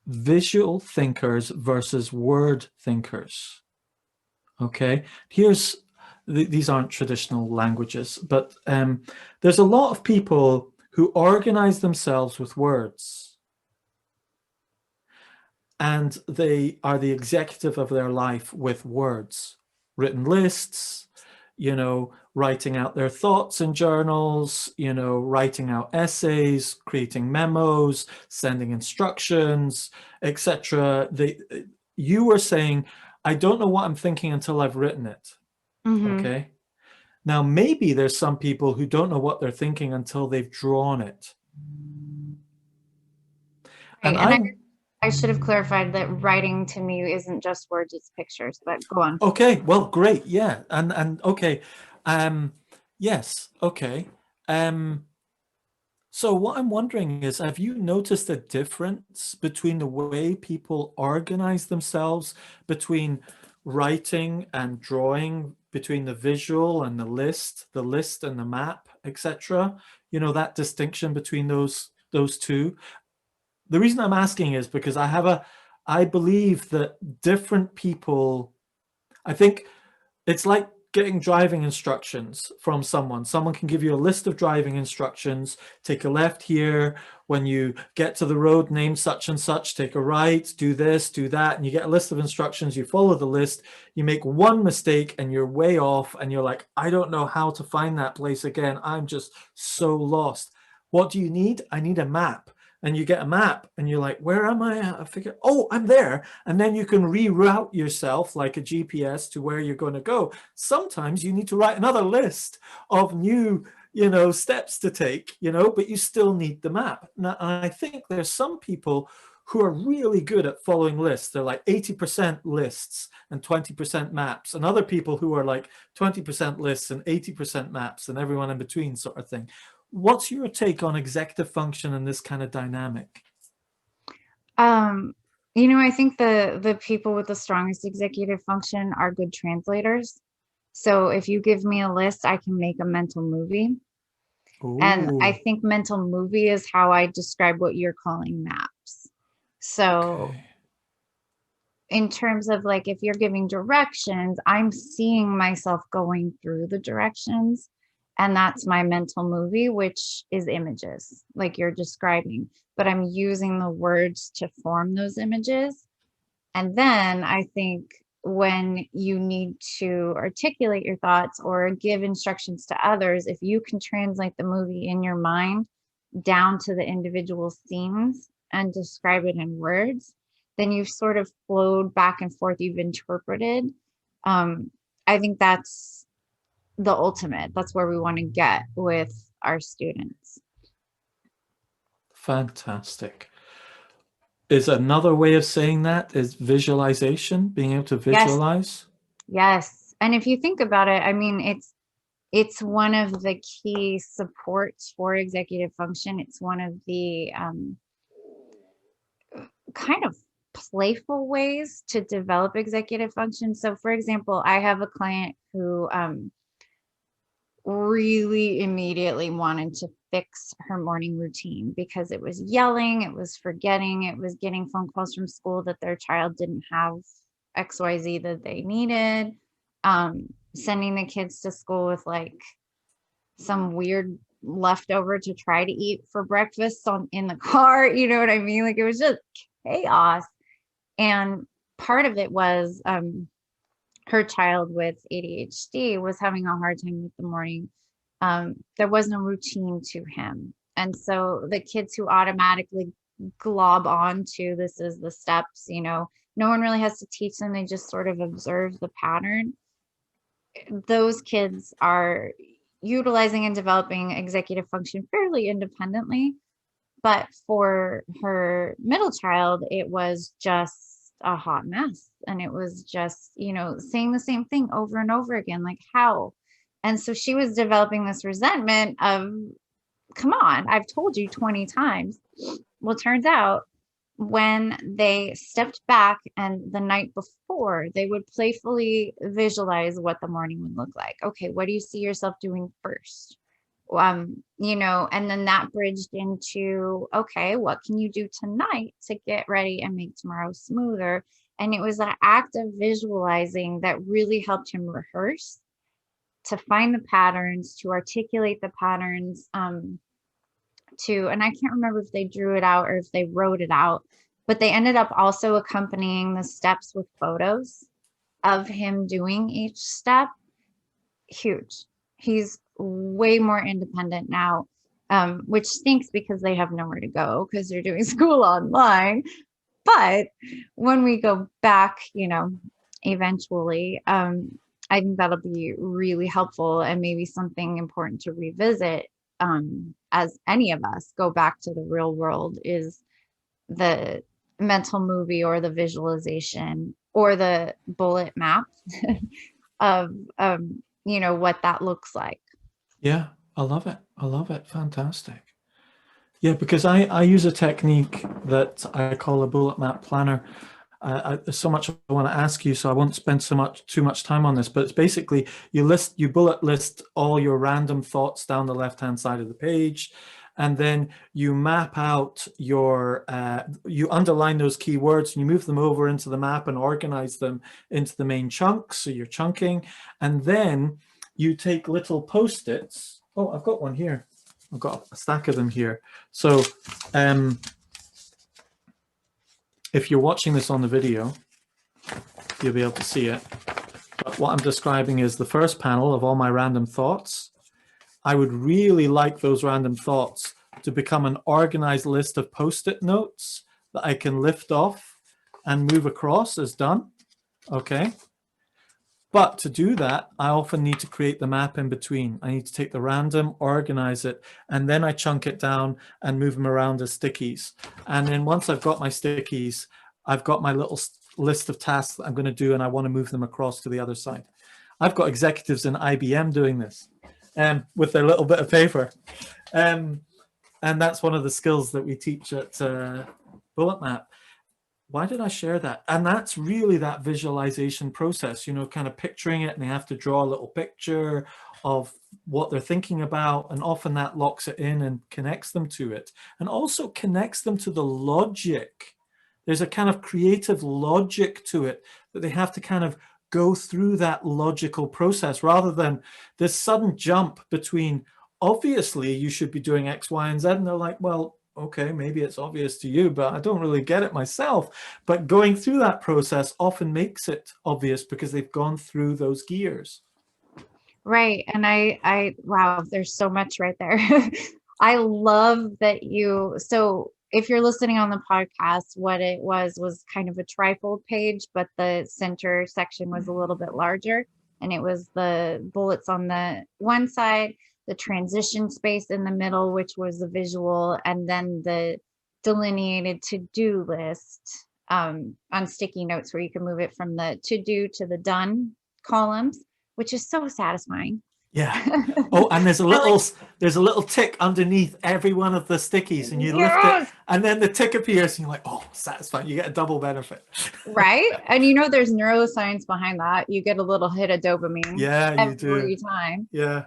visual thinkers versus word thinkers, okay? These aren't traditional languages, but there's a lot of people who organize themselves with words, and they are the executive of their life with words, written lists, writing out their thoughts in journals, writing out essays, creating memos, sending instructions, etc. You were saying, I don't know what I'm thinking until I've written it. Okay. Now, maybe there's some people who don't know what they're thinking until they've drawn it. Right. And I should have clarified that writing to me isn't just words, it's pictures, but go on. Okay, well, great. Yeah. And okay. Yes. Okay. So what I'm wondering is, have you noticed a difference between the way people organize themselves, between writing and drawing, between the visual and the list and the map, etc.? That distinction between those two. The reason I'm asking is because I believe that different people, I think it's like getting driving instructions from someone. Someone can give you a list of driving instructions. Take a left here. When you get to the road, name such and such, take a right, do this, do that. And you get a list of instructions. You follow the list. You make one mistake and you're way off. And you're like, I don't know how to find that place again. I'm just so lost. What do you need? I need a map. And you get a map and you're like, where am I? I figure, oh, I'm there. And then you can reroute yourself like a GPS to where you're going to go. Sometimes you need to write another list of new, steps to take, but you still need the map. Now, I think there's some people who are really good at following lists. They're like 80% lists and 20% maps, and other people who are like 20% lists and 80% maps and everyone in between sort of thing. What's your take on executive function and this kind of dynamic? I think the people with the strongest executive function are good translators. So if you give me a list, I can make a mental movie. Ooh. And I think mental movie is how I describe what you're calling maps. So in terms of like, if you're giving directions, I'm seeing myself going through the directions And that's my mental movie, which is images, like you're describing, but I'm using the words to form those images. And then I think when you need to articulate your thoughts or give instructions to others, if you can translate the movie in your mind down to the individual scenes and describe it in words, then you've sort of flowed back and forth, you've interpreted. I think that's the ultimate. That's where we want to get with our students. Fantastic. Is another way of saying that is visualization, being able to Yes, visualize? yes. And if you think about it, I mean, it's one of the key supports for executive function. It's one of the kind of playful ways to develop executive function. So for example, I have a client who really immediately wanted to fix her morning routine because it was yelling, it was forgetting, it was getting phone calls from school that their child didn't have XYZ that they needed, sending the kids to school with like some weird leftover to try to eat for breakfast in the car. You know what I mean? Like it was just chaos. And part of it was her child with ADHD was having a hard time with the morning. There was no routine to him. And so the kids who automatically glob on to this is the steps, you know, no one really has to teach them. They just sort of observe the pattern. Those kids are utilizing and developing executive function fairly independently. But for her middle child, it was just a hot mess. And it was just, you know, saying the same thing over and over again, like how? And so she was developing this resentment of, come on, I've told you 20 times. Well, turns out when they stepped back and the night before, they would playfully visualize what the morning would look like. Okay, what do you see yourself doing first? You know, and then that bridged into, okay, what can you do tonight to get ready and make tomorrow smoother? And it was that act of visualizing that really helped him rehearse, to find the patterns, to articulate the patterns, and I can't remember if they drew it out or if they wrote it out, but they ended up also accompanying the steps with photos of him doing each step. Huge. He's way more independent now, which stinks because they have nowhere to go because they're doing school online. But when we go back, you know, eventually, I think that'll be really helpful and maybe something important to revisit as any of us go back to the real world, is the mental movie or the visualization or the bullet map of you know, what that looks like. Yeah, I love it. I love it. Fantastic. Yeah, because I use a technique that I call a bullet map planner. There's so much I want to ask you, so I won't spend too much time on this. But it's basically you bullet list all your random thoughts down the left-hand side of the page, and then you map out your you underline those keywords and you move them over into the map and organize them into the main chunks. So you're chunking, and then you take little post-its. Oh, I've got one here. I've got a stack of them here. So if you're watching this on the video, you'll be able to see it. But what I'm describing is the first panel of all my random thoughts. I would really like those random thoughts to become an organized list of post-it notes that I can lift off and move across as done. Okay. But to do that, I often need to create the map in between. I need to take the random, organize it, and then I chunk it down and move them around as stickies. And then once I've got my stickies, I've got my little list of tasks that I'm going to do, and I want to move them across to the other side. I've got executives in IBM doing this with their little bit of paper. And that's one of the skills that we teach at Bullet Map. Why did I share that? And that's really that visualization process, you know, kind of picturing it, and they have to draw a little picture of what they're thinking about. And often that locks it in and connects them to it, and also connects them to the logic. There's a kind of creative logic to it that they have to kind of go through that logical process rather than this sudden jump between, obviously you should be doing X, Y, and Z. And they're like, well, okay, maybe it's obvious to you, but I don't really get it myself. But going through that process often makes it obvious because they've gone through those gears. Right. And wow, there's so much right there. I love that so if you're listening on the podcast, what it was kind of a trifold page, but the center section was a little bit larger. And it was the bullets on the one side, the transition space in the middle, which was the visual, and then the delineated to-do list on sticky notes where you can move it from the to-do to the done columns, which is so satisfying. Yeah. Oh, and there's a little tick underneath every one of the stickies, and you lift it, and then the tick appears, and you're like, oh, satisfying. You get a double benefit. Right. And there's neuroscience behind that. You get a little hit of dopamine every time. Yeah.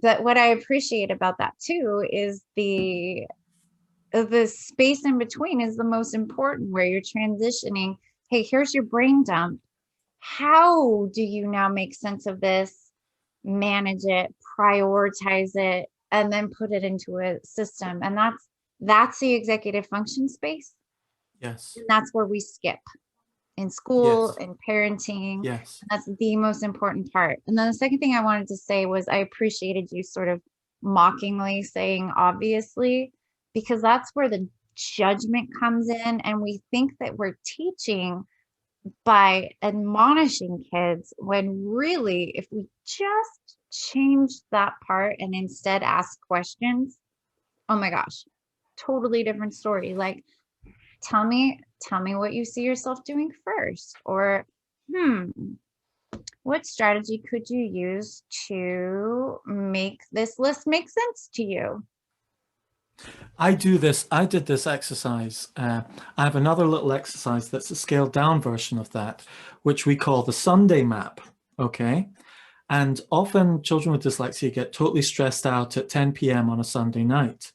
But what I appreciate about that too is the space in between is the most important, where you're transitioning. Hey, here's your brain dump. How do you now make sense of this, manage it, prioritize it, and then put it into a system? And that's the executive function space. Yes. And that's where we skip in school, in parenting. Yes. That's the most important part. And then the second thing I wanted to say was I appreciated you sort of mockingly saying obviously, because that's where the judgment comes in. And we think that we're teaching by admonishing kids, when really, if we just change that part and instead ask questions, oh my gosh, totally different story. Like, tell me what you see yourself doing first, or what strategy could you use to make this list make sense to you? I did this exercise. I have another little exercise that's a scaled down version of that, which we call the Sunday map. Okay. And often children with dyslexia get totally stressed out at 10 p.m. on a Sunday night.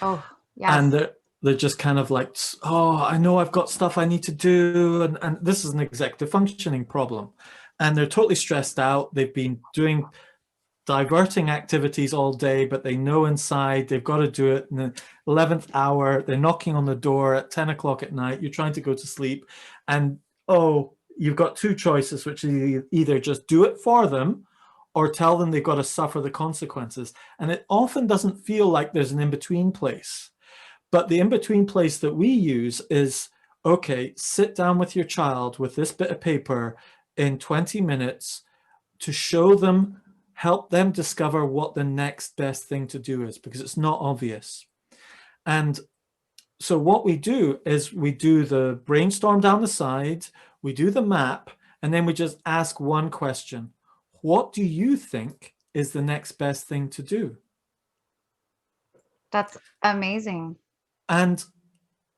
Oh, yes. And they're just kind of like, oh, I know I've got stuff I need to do. And this is an executive functioning problem. And they're totally stressed out. They've been doing diverting activities all day, but they know inside they've got to do it in the 11th hour. They're knocking on the door at 10 o'clock at night. You're trying to go to sleep. And, you've got two choices, which is either just do it for them or tell them they've got to suffer the consequences. And it often doesn't feel like there's an in-between place. But the in-between place that we use is, okay, sit down with your child with this bit of paper in 20 minutes to show them, help them discover what the next best thing to do is, because it's not obvious. And so what we do is we do the brainstorm down the side, we do the map, and then we just ask one question. What do you think is the next best thing to do? That's amazing. And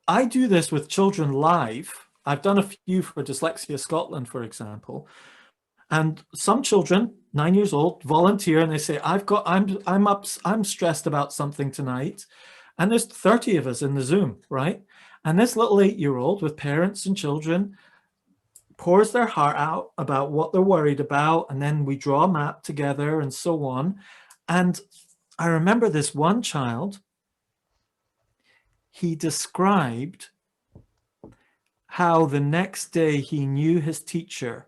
I do this with children live. I've done a few for Dyslexia Scotland, for example. And some children, 9 years old, volunteer and they say, I'm stressed about something tonight. And there's 30 of us in the Zoom, right? And this little 8-year-old with parents and children pours their heart out about what they're worried about. And then we draw a map together and so on. And I remember this one child, he described how the next day he knew his teacher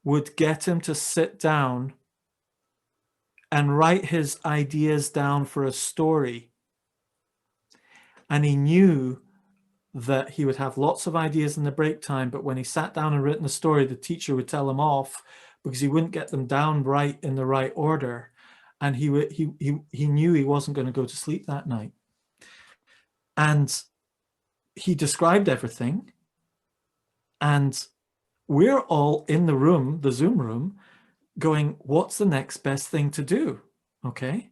would get him to sit down and write his ideas down for a story. And he knew that he would have lots of ideas in the break time, but when he sat down and written a story, the teacher would tell him off because he wouldn't get them down right in the right order. And he knew he wasn't going to go to sleep that night. And he described everything. And we're all in the room, the Zoom room, going, what's the next best thing to do? Okay.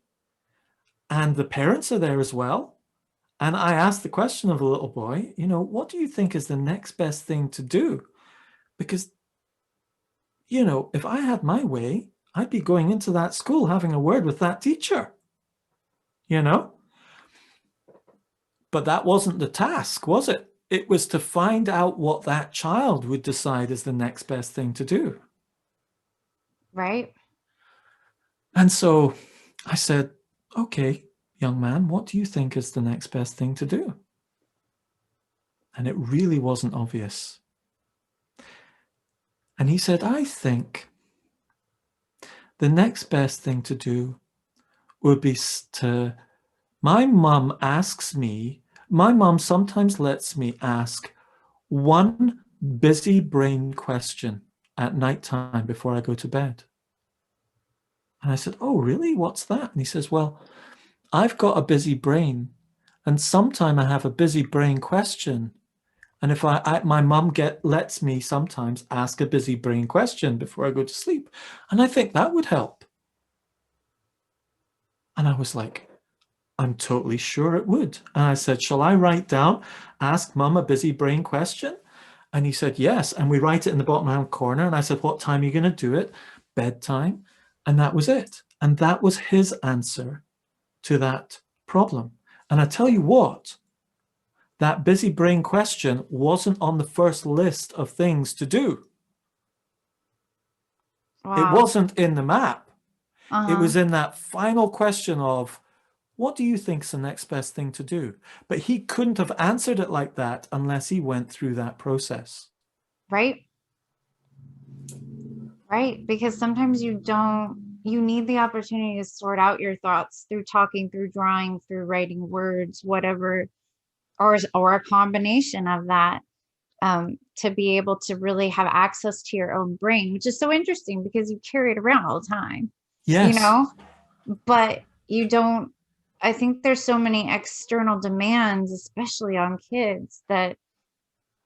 And the parents are there as well. And I asked the question of the little boy, what do you think is the next best thing to do? Because, if I had my way, I'd be going into that school, having a word with that teacher, But that wasn't the task, was it? It was to find out what that child would decide is the next best thing to do. Right. And so I said, okay, young man, what do you think is the next best thing to do? And it really wasn't obvious. And he said, I think the next best thing to do would be to, my mum sometimes lets me ask one busy brain question at nighttime before I go to bed. And I said, oh, really? What's that? And he says, well, I've got a busy brain, and sometime I have a busy brain question. And if my mum lets me sometimes ask a busy brain question before I go to sleep. And I think that would help. And I was like, I'm totally sure it would. And I said, shall I write down, ask mum a busy brain question? And he said, yes. And we write it in the bottom hand corner. And I said, what time are you going to do it? Bedtime. And that was it. And that was his answer to that problem. And I tell you what, that busy brain question wasn't on the first list of things to do. Wow. It wasn't in the map. Uh-huh. It was in that final question of, what do you think's the next best thing to do? But he couldn't have answered it like that unless he went through that process. Right. Right. Because sometimes you need the opportunity to sort out your thoughts through talking, through drawing, through writing words, whatever, or a combination of that, to be able to really have access to your own brain, which is so interesting because you carry it around all the time, Yes. But you don't, I think there's so many external demands, especially on kids, that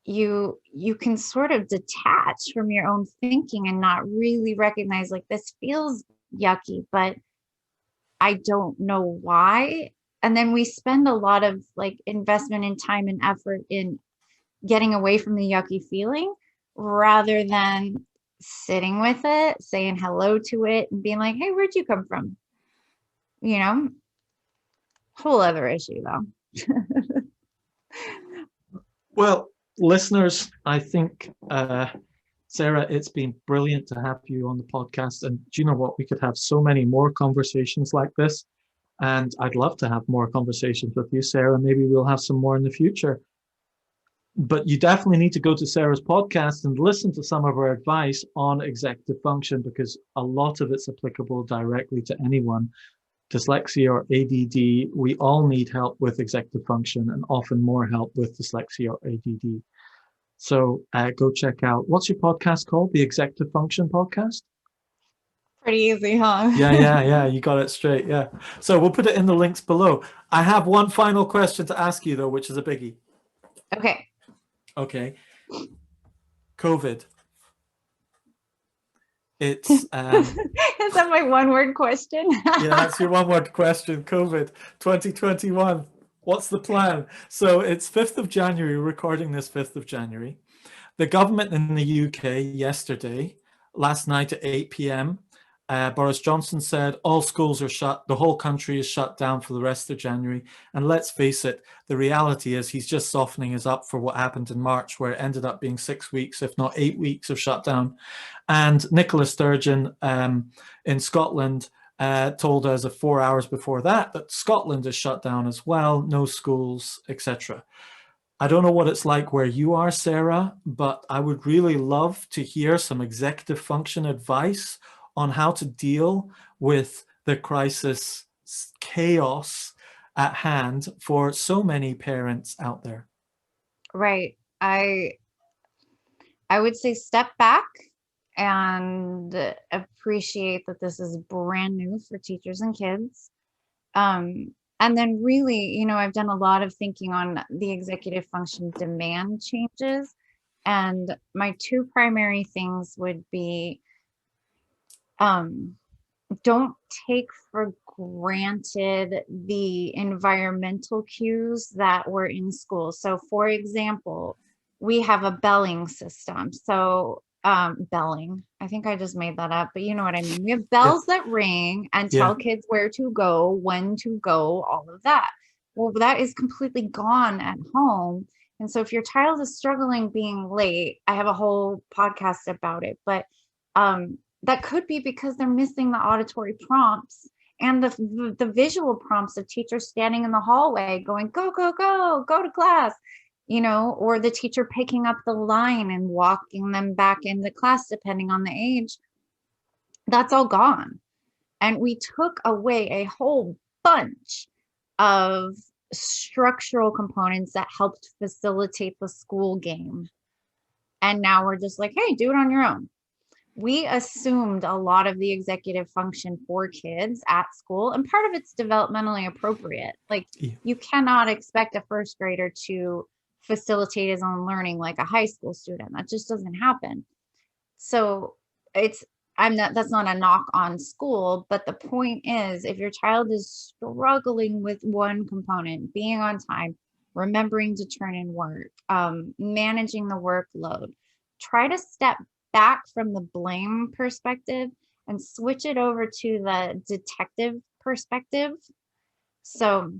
you can sort of detach from your own thinking and not really recognize, like, this feels yucky, but I don't know why. And then we spend a lot of like investment in time and effort in getting away from the yucky feeling rather than sitting with it, saying hello to it, and being like, hey, where'd you come from? Whole other issue though. Well, listeners, I think, Sarah, it's been brilliant to have you on the podcast. And do you know what? We could have so many more conversations like this. And I'd love to have more conversations with you, Sarah. Maybe we'll have some more in the future. But you definitely need to go to Sarah's podcast and listen to some of her advice on executive function, because a lot of it's applicable directly to anyone. Dyslexia or ADD, we all need help with executive function, and often more help with dyslexia or ADD. So go check out, what's your podcast called? The Executive Function Podcast? Pretty easy, huh? Yeah, you got it straight, yeah. So we'll put it in the links below. I have one final question to ask you, though, which is a biggie. Okay. COVID. It's is that my one-word question? Yeah, that's your one-word question. COVID 2021. What's the plan? So it's 5th of January, recording this 5th of January. The government in the UK yesterday, last night at 8 p.m., Boris Johnson said all schools are shut, the whole country is shut down for the rest of January. And let's face it, the reality is he's just softening us up for what happened in March, where it ended up being 6 weeks, if not 8 weeks of shutdown. And Nicola Sturgeon in Scotland told us 4 hours before that Scotland is shut down as well, no schools, etc. I don't know what it's like where you are, Sarah, but I would really love to hear some executive function advice on how to deal with the crisis chaos at hand for so many parents out there. Right. I would say step back and appreciate that this is brand new for teachers and kids. And then really, I've done a lot of thinking on the executive function demand changes. And my two primary things would be, don't take for granted the environmental cues that were in school. So for example, we have a belling system. So belling, I think I just made that up, but you know what I mean. We have bells that ring and tell kids where to go, when to go, all of that. Well, that is completely gone at home. And so if your child is struggling being late, I have a whole podcast about it, but that could be because they're missing the auditory prompts and the visual prompts of teachers standing in the hallway going, go, go, go to class, you know, or the teacher picking up the line and walking them back into class, depending on the age. That's all gone. And we took away a whole bunch of structural components that helped facilitate the school game. And now we're just like, hey, do it on your own. We assumed a lot of the executive function for kids at school, and part of it's developmentally appropriate. Like, you cannot expect a first grader to facilitate his own learning like a high school student. That just doesn't happen. So that's not a knock on school, but the point is, if your child is struggling with one component, being on time, remembering to turn in work, managing the workload, try to step back from the blame perspective and switch it over to the detective perspective. So,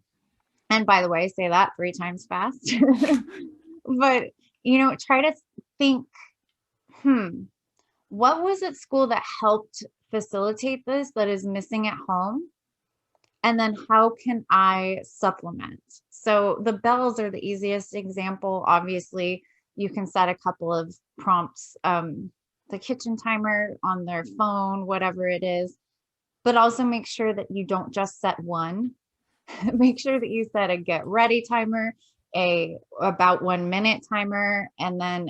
and by the way, say that 3 times fast. But, you know, try to think, what was at school that helped facilitate this that is missing at home? And then how can I supplement? So the bells are the easiest example. Obviously, you can set a couple of prompts, the kitchen timer on their phone, whatever it is, but also make sure that you don't just set one. Make sure that you set a get ready timer, a about 1 minute timer, and then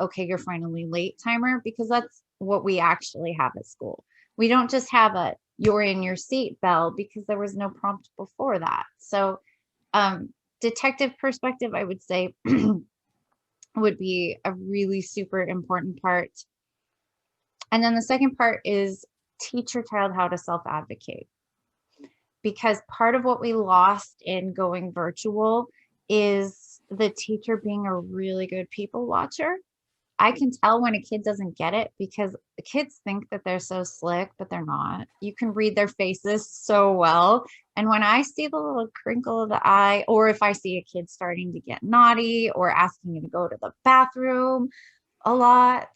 okay, you're finally late timer, because that's what we actually have at school. We don't just have a you're in your seat bell, because there was no prompt before that. So detective perspective, I would say, would be a really super important part. And then the second part is teach your child how to self-advocate. Because part of what we lost in going virtual is the teacher being a really good people watcher. I can tell when a kid doesn't get it, because the kids think that they're so slick, but they're not. You can read their faces so well. And when I see the little crinkle of the eye, or if I see a kid starting to get naughty or asking you to go to the bathroom a lot,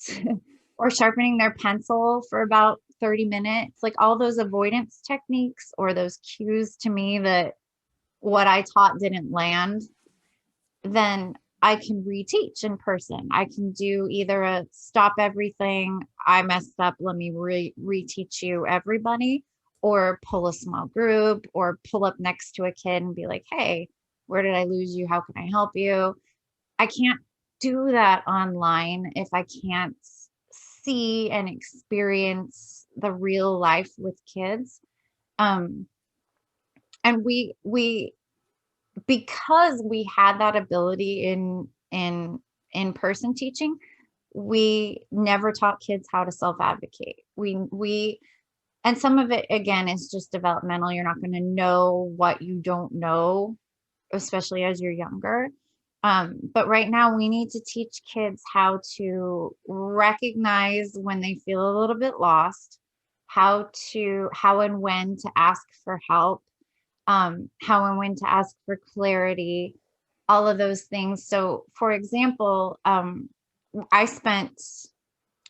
or sharpening their pencil for about 30 minutes, like all those avoidance techniques or those cues to me that what I taught didn't land, then I can reteach in person. I can do either a stop everything, I messed up, let me reteach you everybody, or pull a small group, or pull up next to a kid and be like, hey, where did I lose you? How can I help you? I can't do that online if I can't see and experience the real life with kids. And we because we had that ability in person teaching, we never taught kids how to self-advocate. And some of it, again, is just developmental. You're not going to know what you don't know, especially as you're younger. But right now we need to teach kids how to recognize when they feel a little bit lost, how and when to ask for help, how and when to ask for clarity, all of those things. So for example, I spent,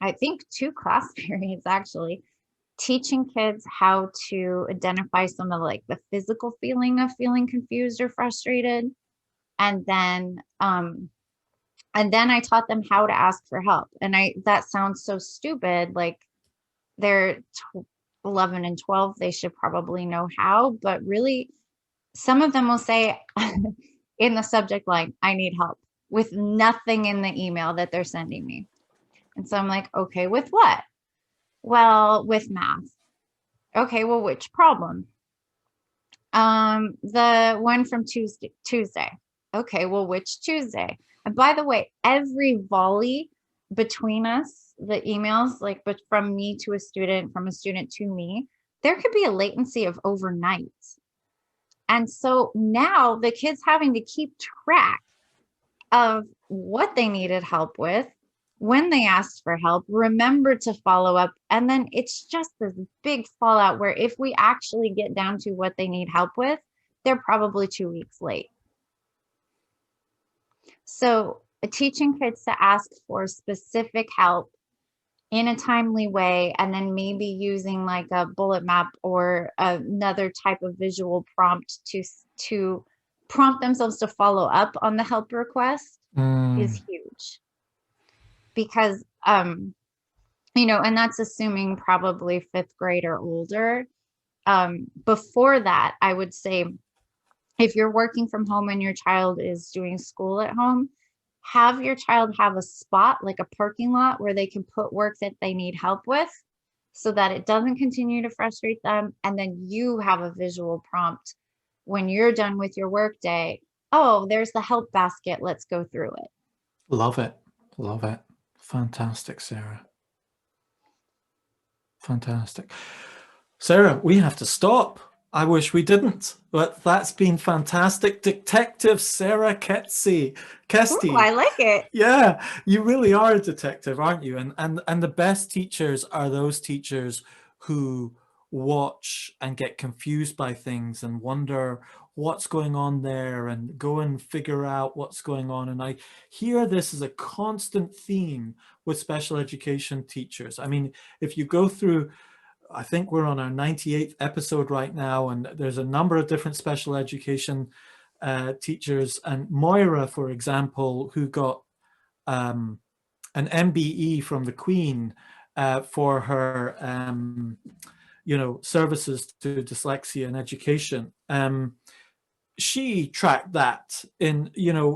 I think, 2 class periods actually teaching kids how to identify some of like the physical feeling of feeling confused or frustrated. And then I taught them how to ask for help. And that sounds so stupid. Like, they're 11 and 12, they should probably know how, but really some of them will say in the subject line, I need help, with nothing in the email that they're sending me. And so I'm like, okay, with what? Well, with math. Okay, well, which problem? The one from Tuesday. Okay, well, which Tuesday? And by the way, every volley between us, the emails, like, but from me to a student, from a student to me, there could be a latency of overnight. And so now the kids having to keep track of what they needed help with, when they asked for help, remember to follow up. And then it's just this big fallout where if we actually get down to what they need help with, they're probably 2 weeks late. So teaching kids to ask for specific help in a timely way, and then maybe using like a bullet map or another type of visual prompt to prompt themselves to follow up on the help request is huge. Because and that's assuming probably 5th grade or older. Before that, I would say if you're working from home and your child is doing school at home, have your child have a spot, like a parking lot, where they can put work that they need help with so that it doesn't continue to frustrate them. And then you have a visual prompt when you're done with your work day. Oh, there's the help basket. Let's go through it. Love it. Love it. Fantastic, Sarah. Fantastic. Sarah, we have to stop. I wish we didn't, but that's been fantastic. Detective Sarah Kesty. Ooh, I like it. Yeah, you really are a detective, aren't you? And the best teachers are those teachers who watch and get confused by things and wonder what's going on there and go and figure out what's going on. And I hear this as a constant theme with special education teachers. I mean, if you go through, I think we're on our 98th episode right now, and there's a number of different special education teachers. And Moira, for example, who got an MBE from the Queen for her, services to dyslexia and education. She tracked that in,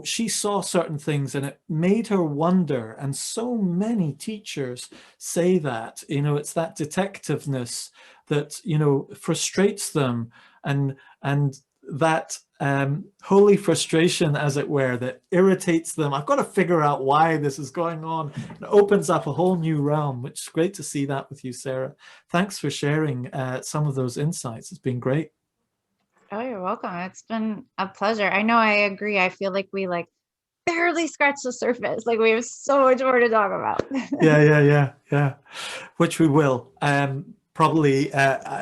she saw certain things and it made her wonder. And so many teachers say that, it's that detectiveness that, frustrates them, and that holy frustration, as it were, that irritates them. I've got to figure out why this is going on. It opens up a whole new realm, which is great to see that with you, Sarah. Thanks for sharing some of those insights. It's been great. Oh, you're welcome. It's been a pleasure. I know, I agree. I feel like we barely scratched the surface. Like we have so much more to talk about. Yeah. Which we will probably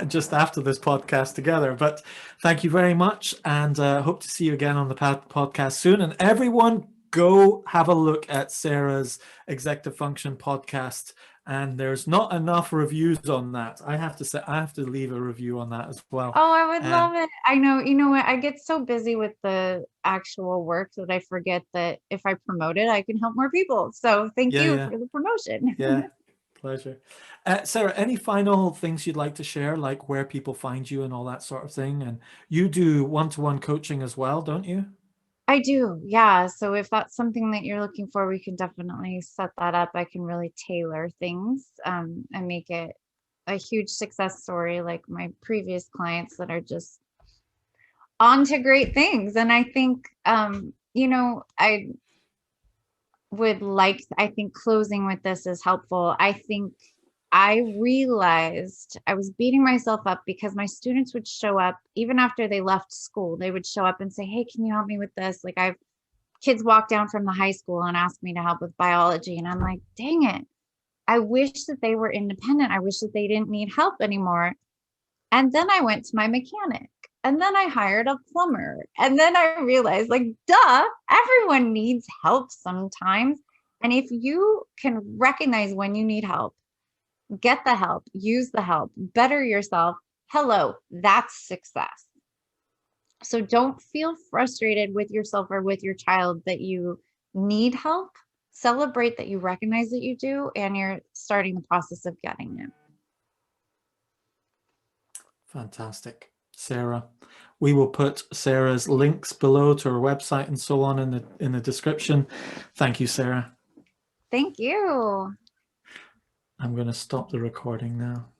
just after this podcast together. But thank you very much, and hope to see you again on the podcast soon. And everyone, go have a look at Sarah's Executive Function podcast. And there's not enough reviews on that. I have to say, I have to leave a review on that as well. Oh, I would love it. I know, you know what? I get so busy with the actual work that I forget that if I promote it, I can help more people. So thank you for the promotion. Yeah, pleasure. Sarah, any final things you'd like to share, like where people find you and all that sort of thing? And you do one-to-one coaching as well, don't you? I do, yeah. So if that's something that you're looking for, we can definitely set that up. I can really tailor things and make it a huge success story, like my previous clients that are just on to great things. And I think, I would I think closing with this is helpful. I think I realized I was beating myself up because my students would show up even after they left school. They would show up and say, hey, can you help me with this? Like I've kids walk down from the high school and ask me to help with biology. And I'm like, dang it. I wish that they were independent. I wish that they didn't need help anymore. And then I went to my mechanic, and then I hired a plumber. And then I realized, duh, everyone needs help sometimes. And if you can recognize when you need help, get the help, use the help, better yourself, hello, that's success. So don't feel frustrated with yourself or with your child that you need help. Celebrate that you recognize that you do, and you're starting the process of getting it. Fantastic, Sarah. We will put Sarah's links below to her website and so on in the description. Thank you, Sarah. Thank you. I'm going to stop the recording now.